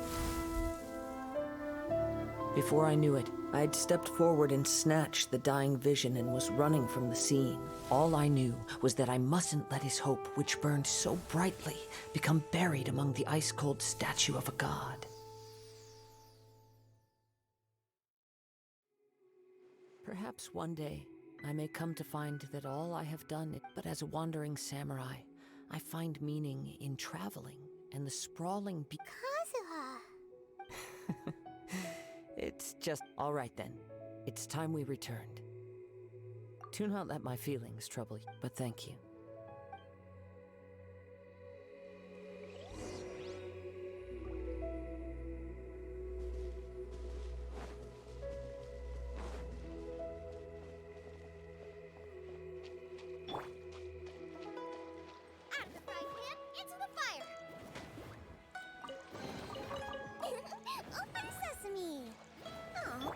Before I knew it, I had stepped forward and snatched the dying vision and was running from the scene. All I knew was that I mustn't let his hope, which burned so brightly, become buried among the ice-cold statue of a god. Perhaps one day, I may come to find that all I have done, but as a wandering samurai, I find meaning in traveling and the sprawling Kazuha. It's just... All right then. It's time we returned. Do not let my feelings trouble you, but thank you. Out of the frying pan, into the fire. Open sesame. Oh.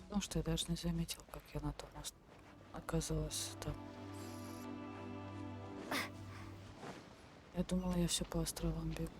Потому что я даже не заметил, как я на том оказалась там. Я думала, я все по островам бегу.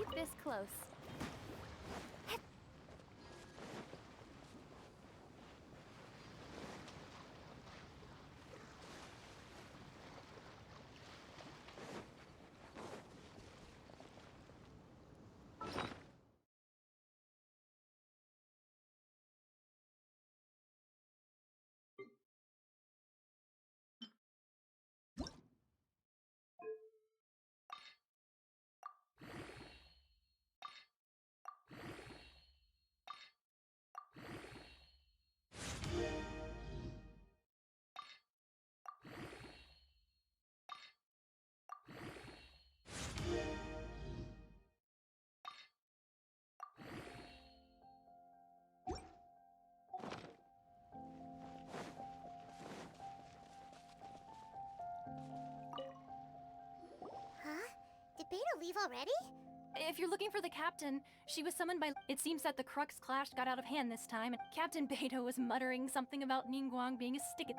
keep this close. Did Beta leave already? If you're looking for the captain, she was summoned by... It seems that the Crux clash got out of hand this time, and Captain Beto was muttering something about Ningguang being a stick...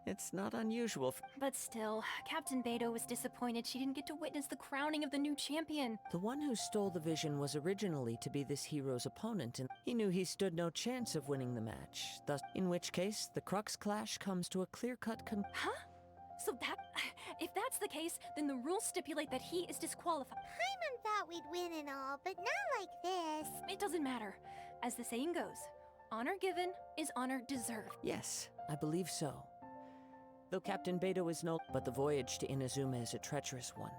It's not unusual But still, Captain Beto was disappointed she didn't get to witness the crowning of the new champion. The one who stole the vision was originally to be this hero's opponent, and he knew he stood no chance of winning the match. Thus, in which case, the Crux clash comes to a clear-cut Huh? So that... If that's the case, then the rules stipulate that he is disqualified. Paimon thought we'd win and all, but not like this. It doesn't matter. As the saying goes, honor given is honor deserved. Yes, I believe so. Though Captain Beto is no... But the voyage to Inazuma is a treacherous one.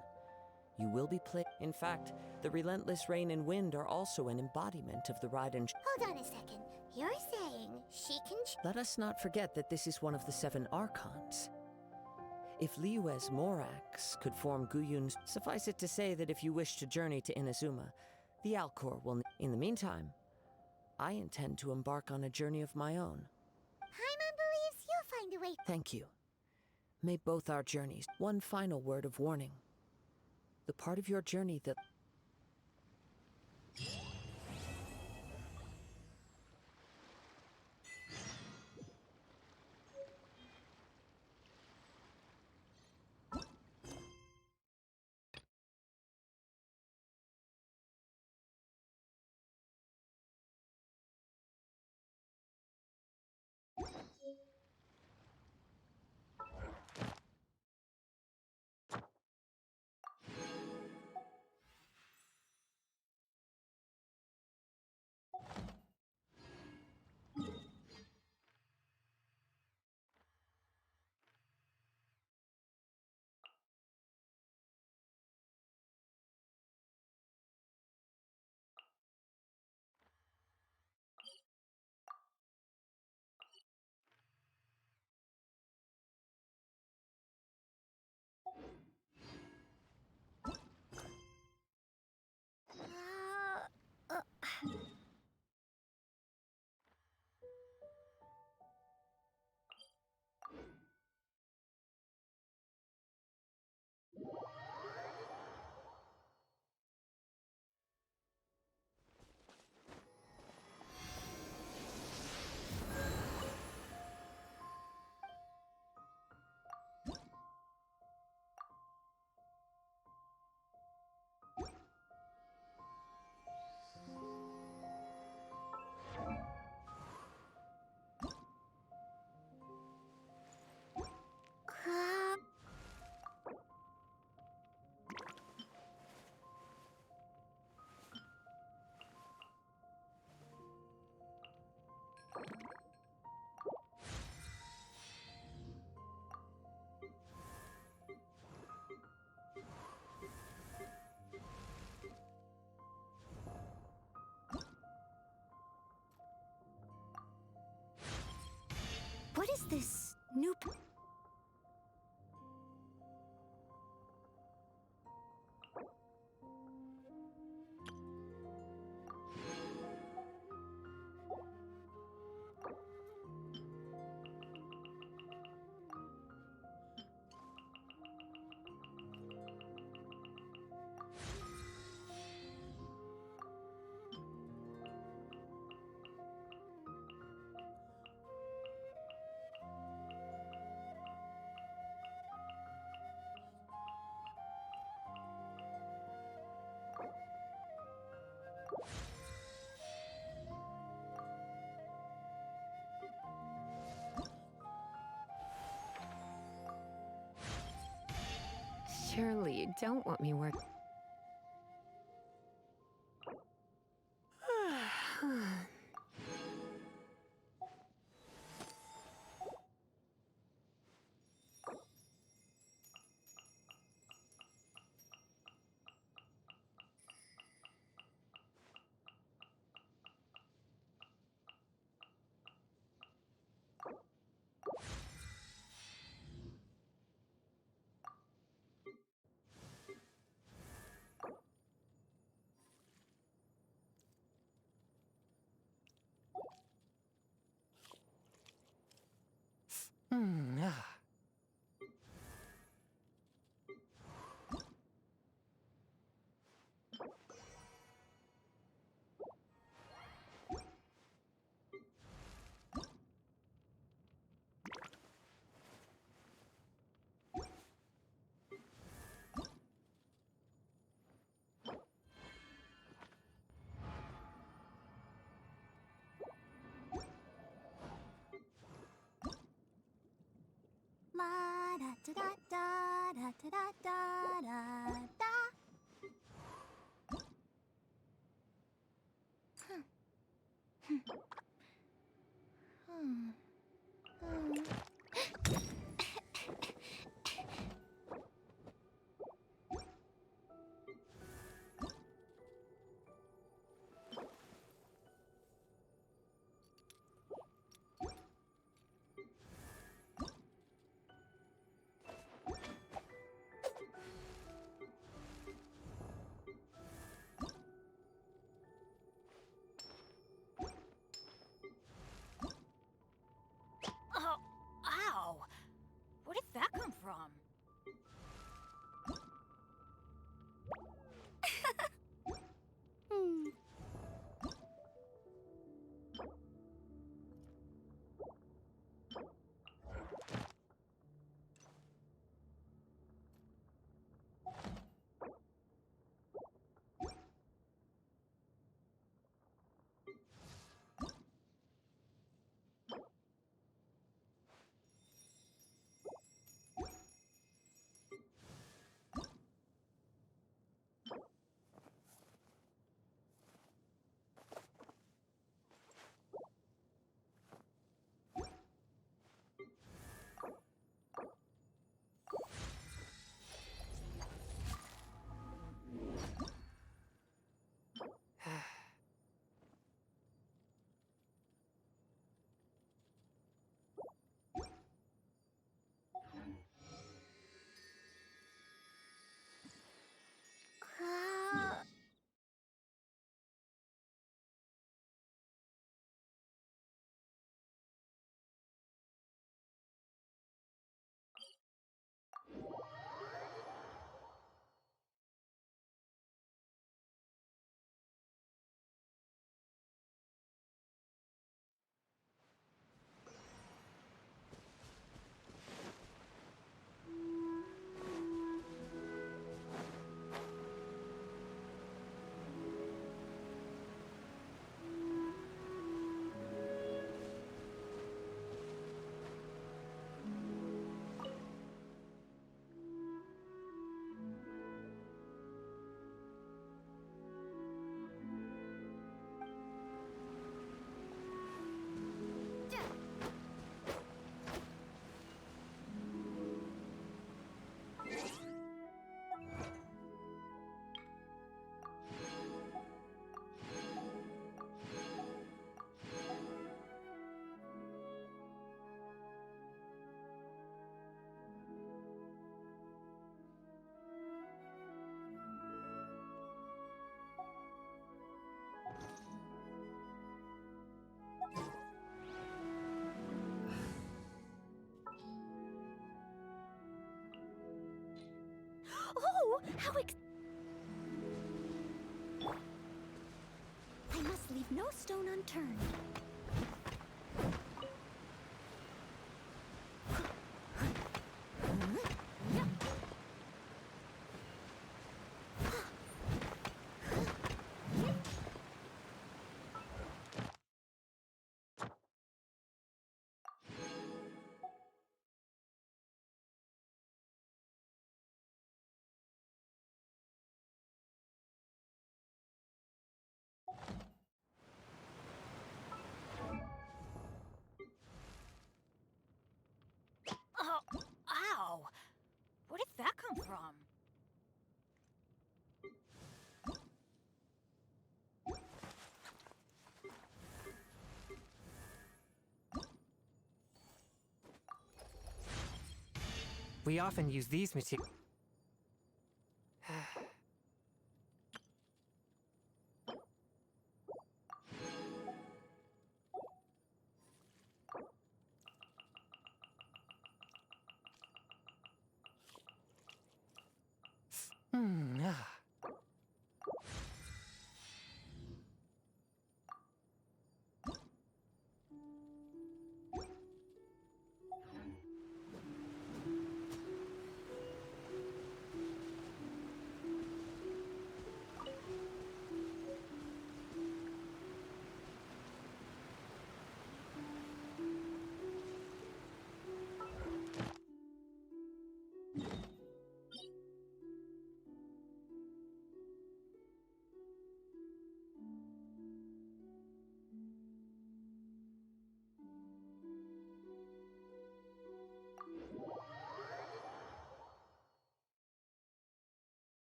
You will be In fact, the relentless rain and wind are also an embodiment of the ride and... Hold on a second. You're saying she can... Let us not forget that this is one of the 7 Archons. If Liyue's Morax could form Guyun's... Suffice it to say that if you wish to journey to Inazuma, the Alcor will... In the meantime, I intend to embark on a journey of my own. Paimon believes you'll find a way... Thank you. May both our journeys... One final word of warning. The part of your journey that... Surely you don't want me work. La da da da da da da da da da. Oh, ow! Where did that come from? Oh, how I must leave no stone unturned. Whoa! Where did that come from? We often use these materials.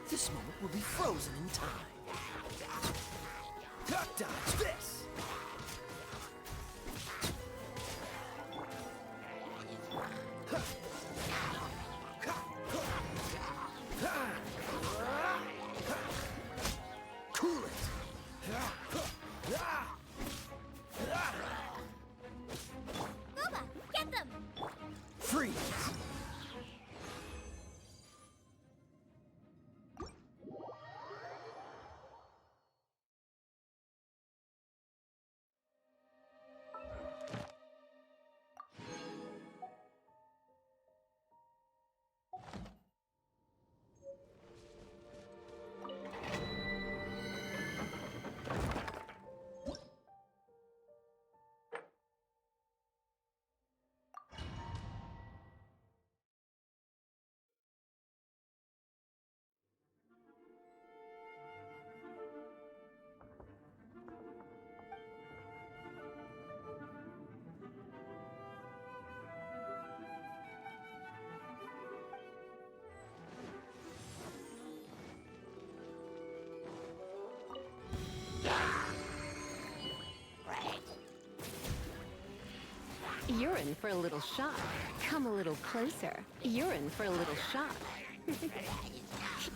This moment will be frozen in time. Dodge this! Cool it! Boba, get them! Freeze! You're in for a little shock. Come a little closer. You're in for a little shock.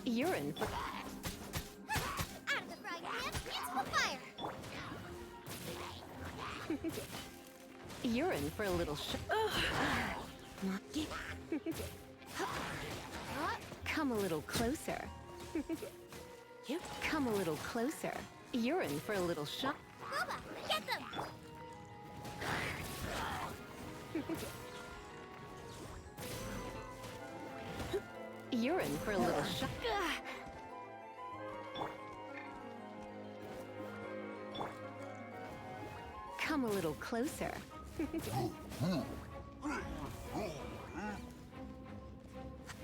You're in for... Out of the frying pan, into the fire! You're in for a little shock. Come a little closer. Come a little closer. You're in for a little shock. Boba, get them! You're in for a little shock. Come a little closer.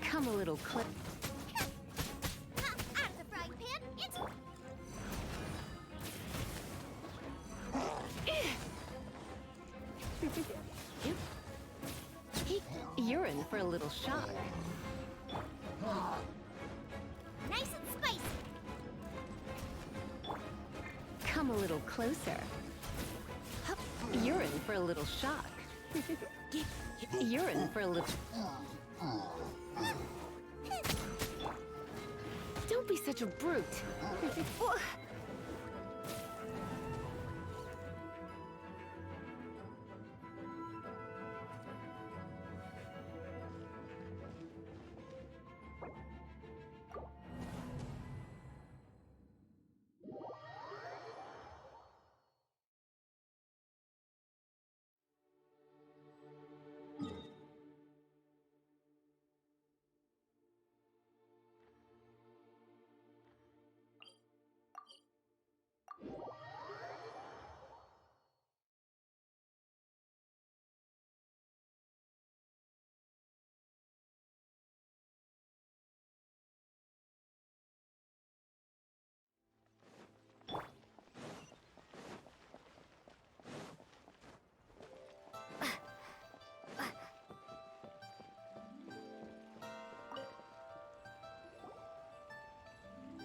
Come a little closer. Out of the frying pan, into... You're in for a little shock. Nice and spicy. Come a little closer. You're in for a little shock. You're in for a little... Don't be such a brute.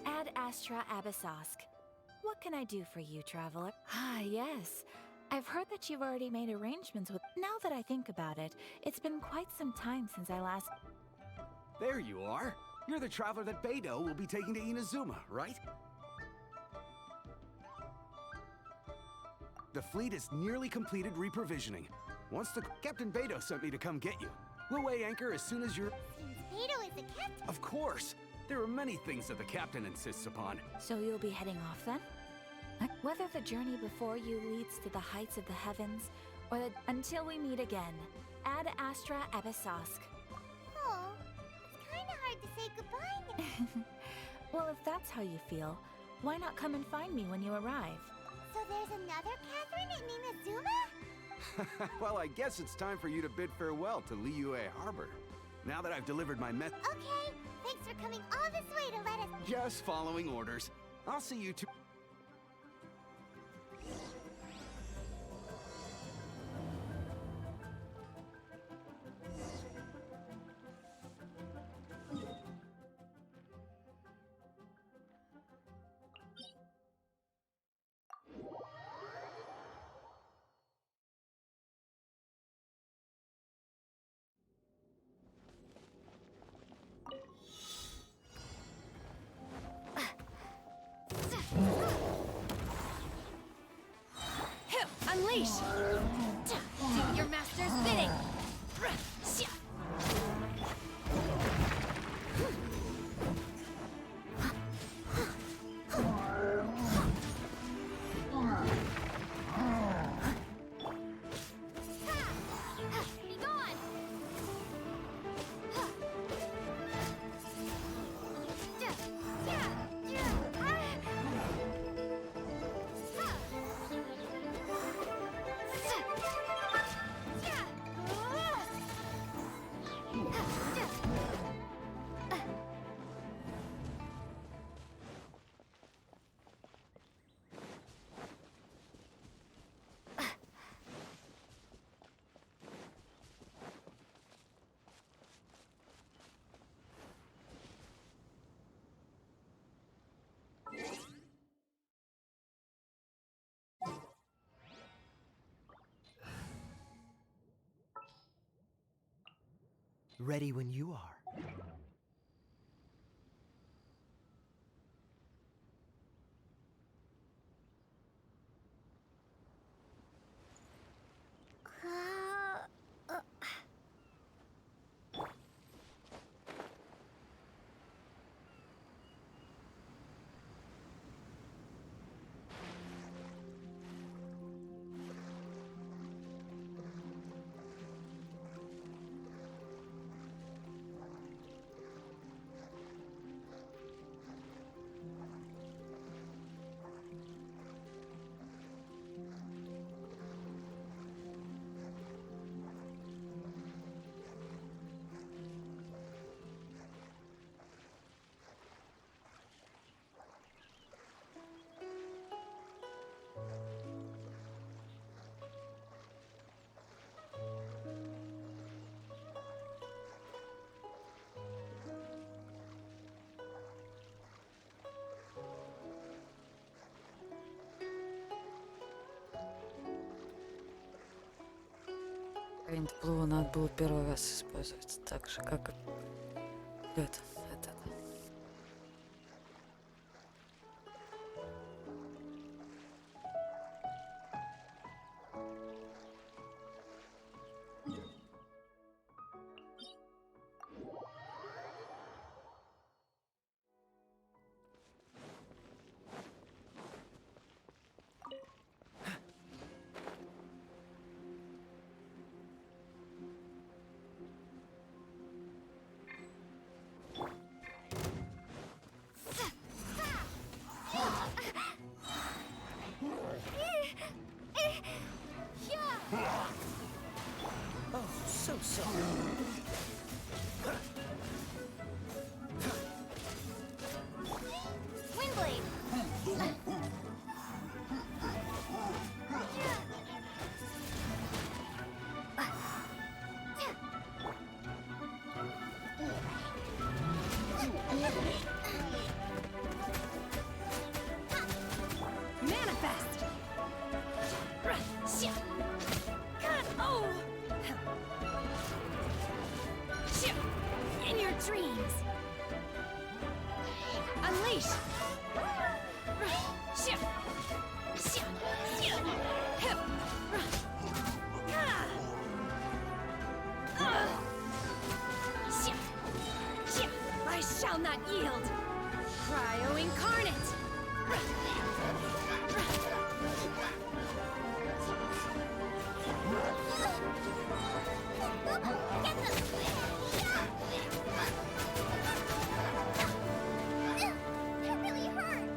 Ad Astra Abyssosk. What can I do for you, traveler? Ah, yes. I've heard that you've already made arrangements with... Now that I think about it, it's been quite some time since I last... There you are. You're the traveler that Beidou will be taking to Inazuma, right? The fleet is nearly completed reprovisioning. Once the... Captain Beidou sent me to come get you. We'll weigh anchor as soon as you're... Since Beidou is the captain... Of course! There are many things that the captain insists upon. So you'll be heading off then? Whether the journey before you leads to the heights of the heavens, or the... Until we meet again. Ad Astra Abyssosk. Oh, it's kinda hard to say goodbye now. Well, if that's how you feel, why not come and find me when you arrive? So there's another Catherine in Inazuma? Well, I guess it's time for you to bid farewell to Liyue Harbor. Now that I've delivered my Okay, thanks for coming all this way to let us... Just following orders. I'll see you two... Unleash! Do your master's bidding! Be gone! Ready when you are. Пейнтблу надо было первый раз использовать, так же, как и этот. Oh, so sorry. Windblade! Manifest! God, oh! In your dreams! Unleash! I shall not yield! Cryo incarnate! That really hurt!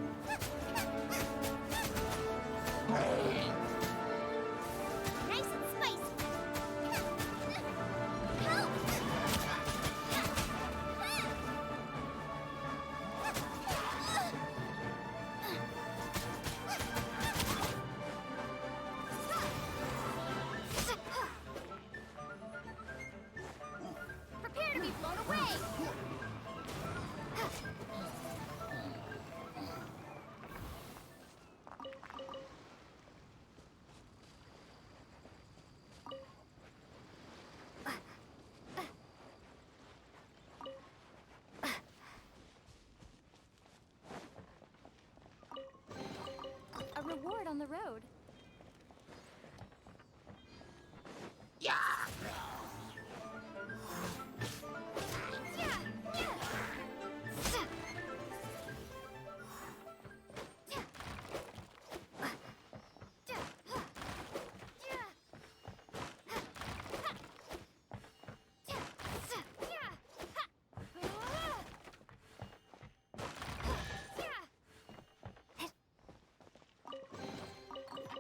Nice and spicy! Help! Prepare to be blown away! A reward on the road.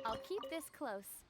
I'll keep this close.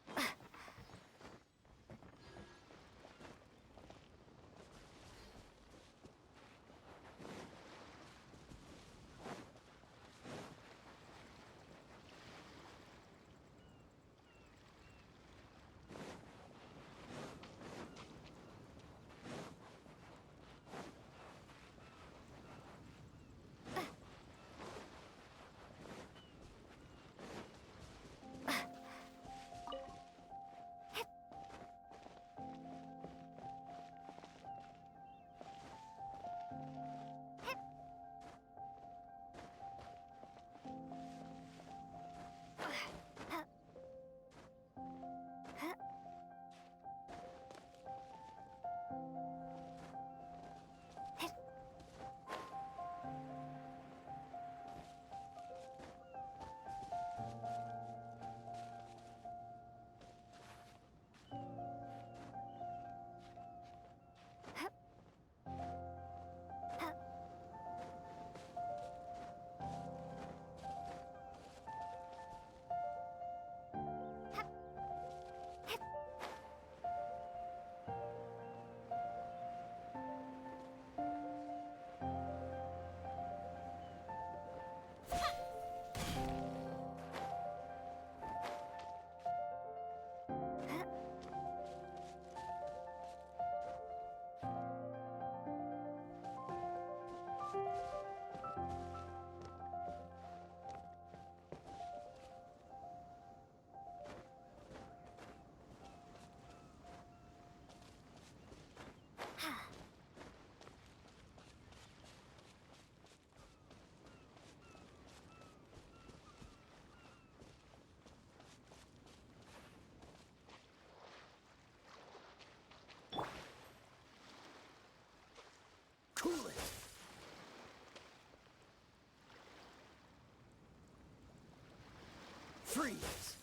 Freeze!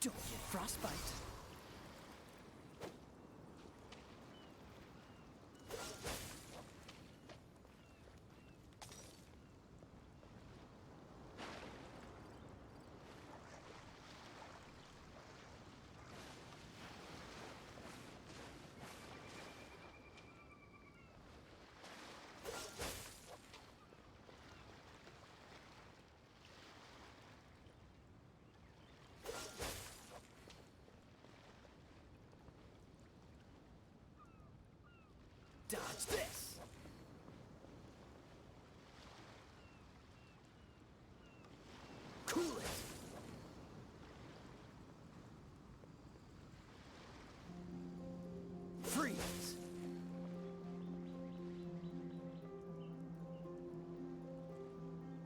Don't get frostbite. Dodge this! Cool it! Freeze!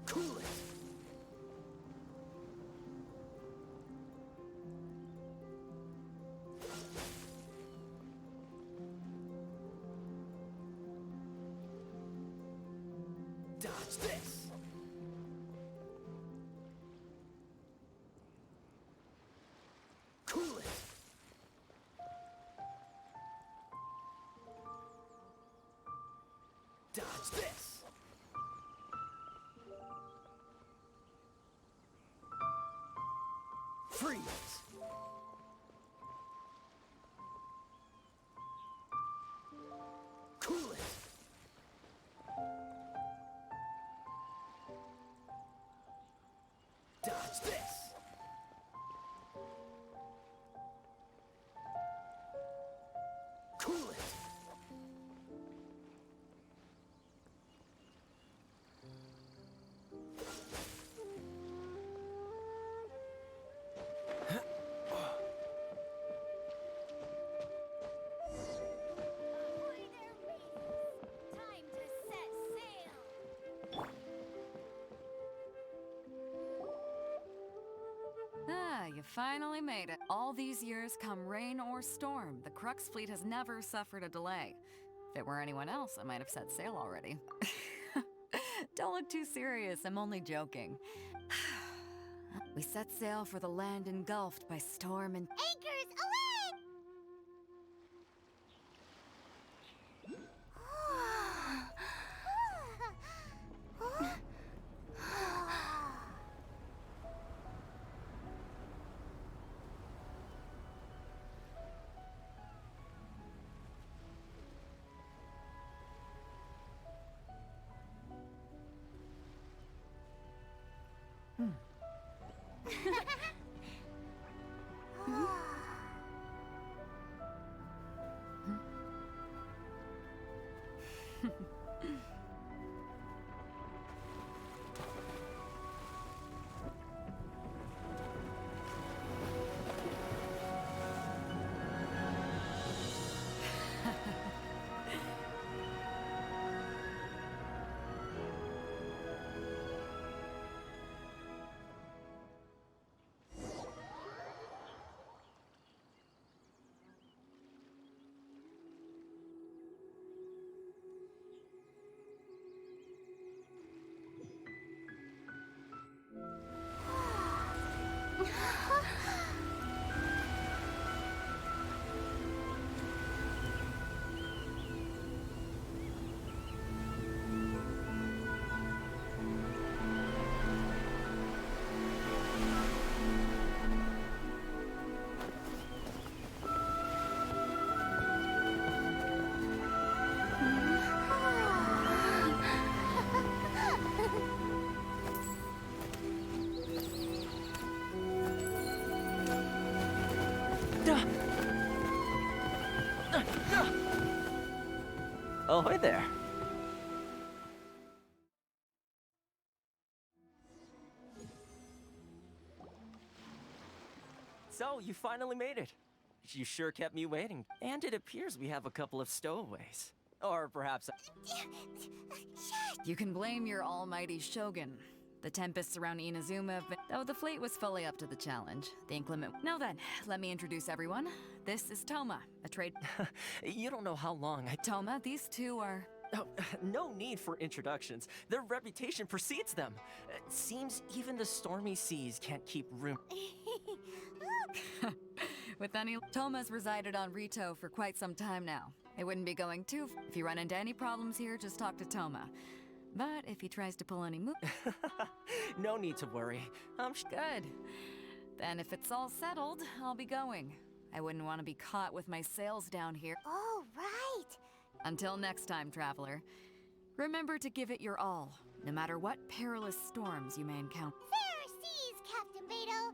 Cool it! Dodge this! Cool it! Dodge this! Freeze! Cool it! Dodge this! Cool it! Ah, you finally made it. All these years, come rain or storm, the Crux fleet has never suffered a delay. If it were anyone else, I might have set sail already. Don't look too serious, I'm only joking. We set sail for the land engulfed by storm and... Anchors away! Oh, hi there. So, you finally made it. You sure kept me waiting. And it appears we have a couple of stowaways. Or perhaps... You can blame your almighty shogun. The tempests around Inazuma have been... Though the fleet was fully up to the challenge, the inclement... Now then, let me introduce everyone. This is Toma, a trade... You don't know how long I... Toma, these two are... Oh, no need for introductions. Their reputation precedes them. It seems even the stormy seas can't keep room. With any... Toma's resided on Rito for quite some time now. It wouldn't be going too... If you run into any problems here, just talk to Toma. But if he tries to pull any move... No need to worry. Good. Then if it's all settled, I'll be going. I wouldn't want to be caught with my sails down here. Oh, right. Until next time, traveler. Remember to give it your all, no matter what perilous storms you may encounter. Fair seas, Captain Beto.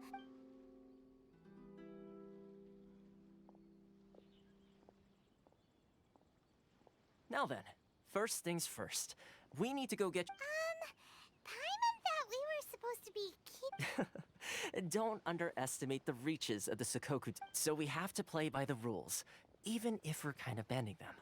Now then, first things first. We need to go get... Paimon thought we were supposed to be Don't underestimate the reaches of the Sakoku, so we have to play by the rules, even if we're kind of bending them.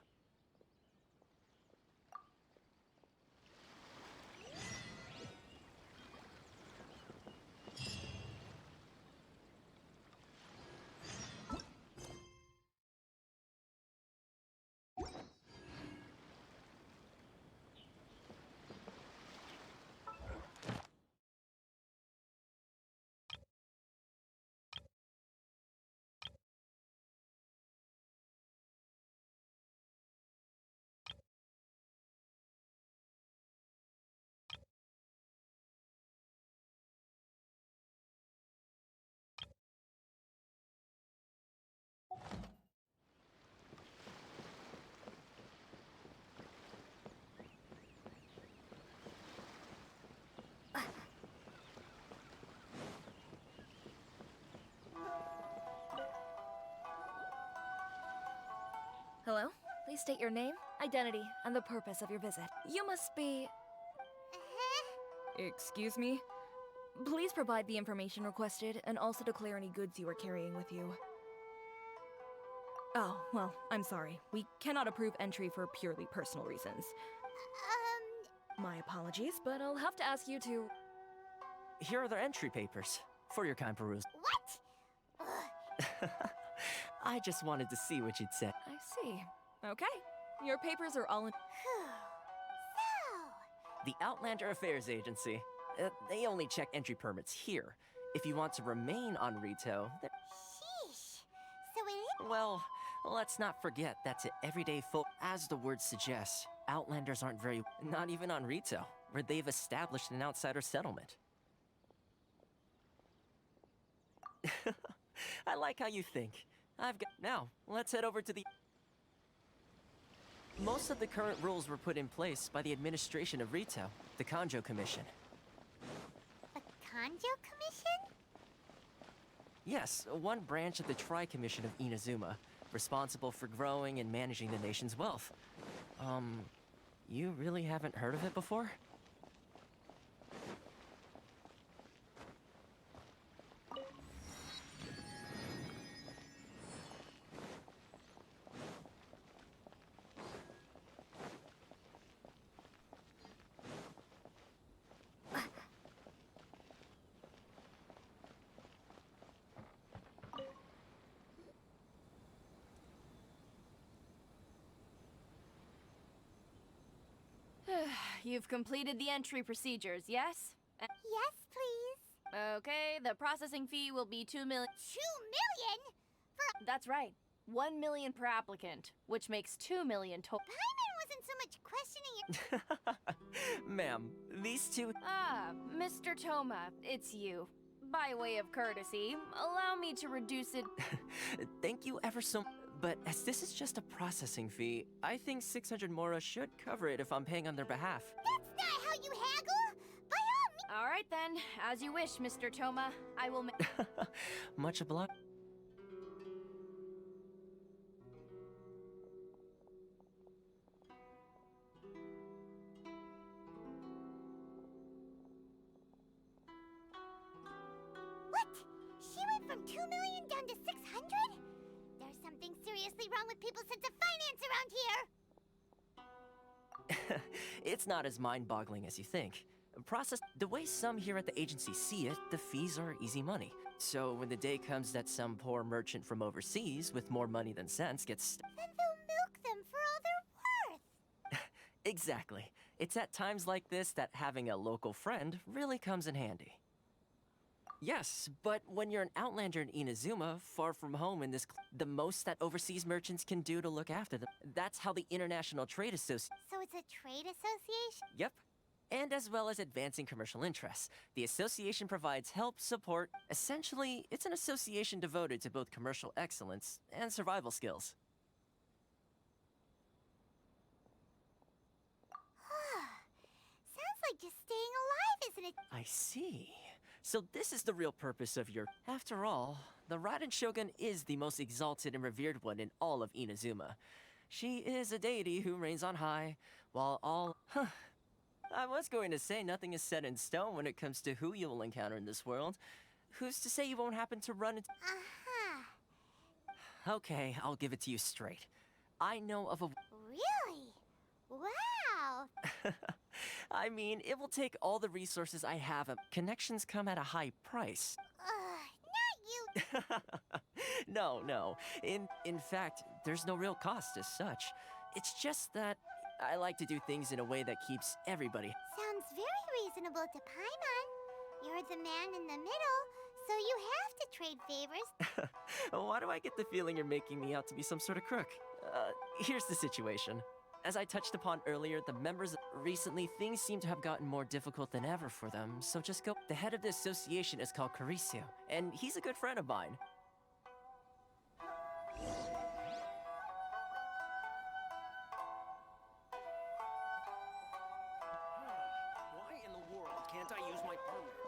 Hello? Please state your name, identity, and the purpose of your visit. You must be... Excuse me? Please provide the information requested, and also declare any goods you are carrying with you. Oh, well, I'm sorry. We cannot approve entry for purely personal reasons. My apologies, but I'll have to ask you to... Here are the entry papers, for your kind perusal. What? I just wanted to see what you'd say. I see. Okay. Your papers are all in... The Outlander Affairs Agency. They only check entry permits here. If you want to remain on Rito, Sheesh. So it is... well, let's not forget that to everyday folk, as the word suggests, Outlanders aren't very... not even on Rito, where they've established an outsider settlement. I like how you think. Now, let's head over to the... Most of the current rules were put in place by the administration of Rito, the Kanjo Commission. The Kanjo Commission? Yes, one branch of the Tri-Commission of Inazuma, responsible for growing and managing the nation's wealth. You really haven't heard of it before? You've completed the entry procedures, yes? Yes, please. Okay, the processing fee will be 2 million. 2 million? For... That's right. 1 million per applicant, which makes 2 million total. Paimon wasn't so much questioning it. Ma'am, these two... Ah, Mr. Toma, it's you. By way of courtesy, allow me to reduce it... Thank you ever so... But as this is just a processing fee, I think 600 Mora should cover it if I'm paying on their behalf. That's not how you haggle! By all means... All right then, as you wish, Mr. Toma. I will Much obliged. What? She went from 2 million down to 600? There's something seriously wrong with people's sense of finance around here! It's not as mind-boggling as you think. The way some here at the agency see it, the fees are easy money. So when the day comes that some poor merchant from overseas with more money than sense gets Then they'll milk them for all they're worth! Exactly. It's at times like this that having a local friend really comes in handy. Yes, but when you're an outlander in Inazuma, far from home in this, the most that overseas merchants can do to look after them. That's how the International Trade Association. So it's a trade association? Yep. And as well as advancing commercial interests. The association provides help, support. Essentially, it's an association devoted to both commercial excellence and survival skills. Sounds like just staying alive, isn't it? I see. So this is the real purpose of your... After all, the Raiden Shogun is the most exalted and revered one in all of Inazuma. She is a deity who reigns on high, while all... I was going to say nothing is set in stone when it comes to who you will encounter in this world. Who's to say you won't happen to run into... Okay, I'll give it to you straight. I know of a... Really? Wow! I mean, it will take all the resources I have. Connections come at a high price. Not you! No. In fact, there's no real cost as such. It's just that I like to do things in a way that keeps everybody... Sounds very reasonable to Paimon. You're the man in the middle, so you have to trade favors. Why do I get the feeling you're making me out to be some sort of crook? Here's the situation. As I touched upon earlier, the members... Recently, things seem to have gotten more difficult than ever for them, so just go... The head of the association is called Carisio, and he's a good friend of mine. Why in the world can't I use my permit?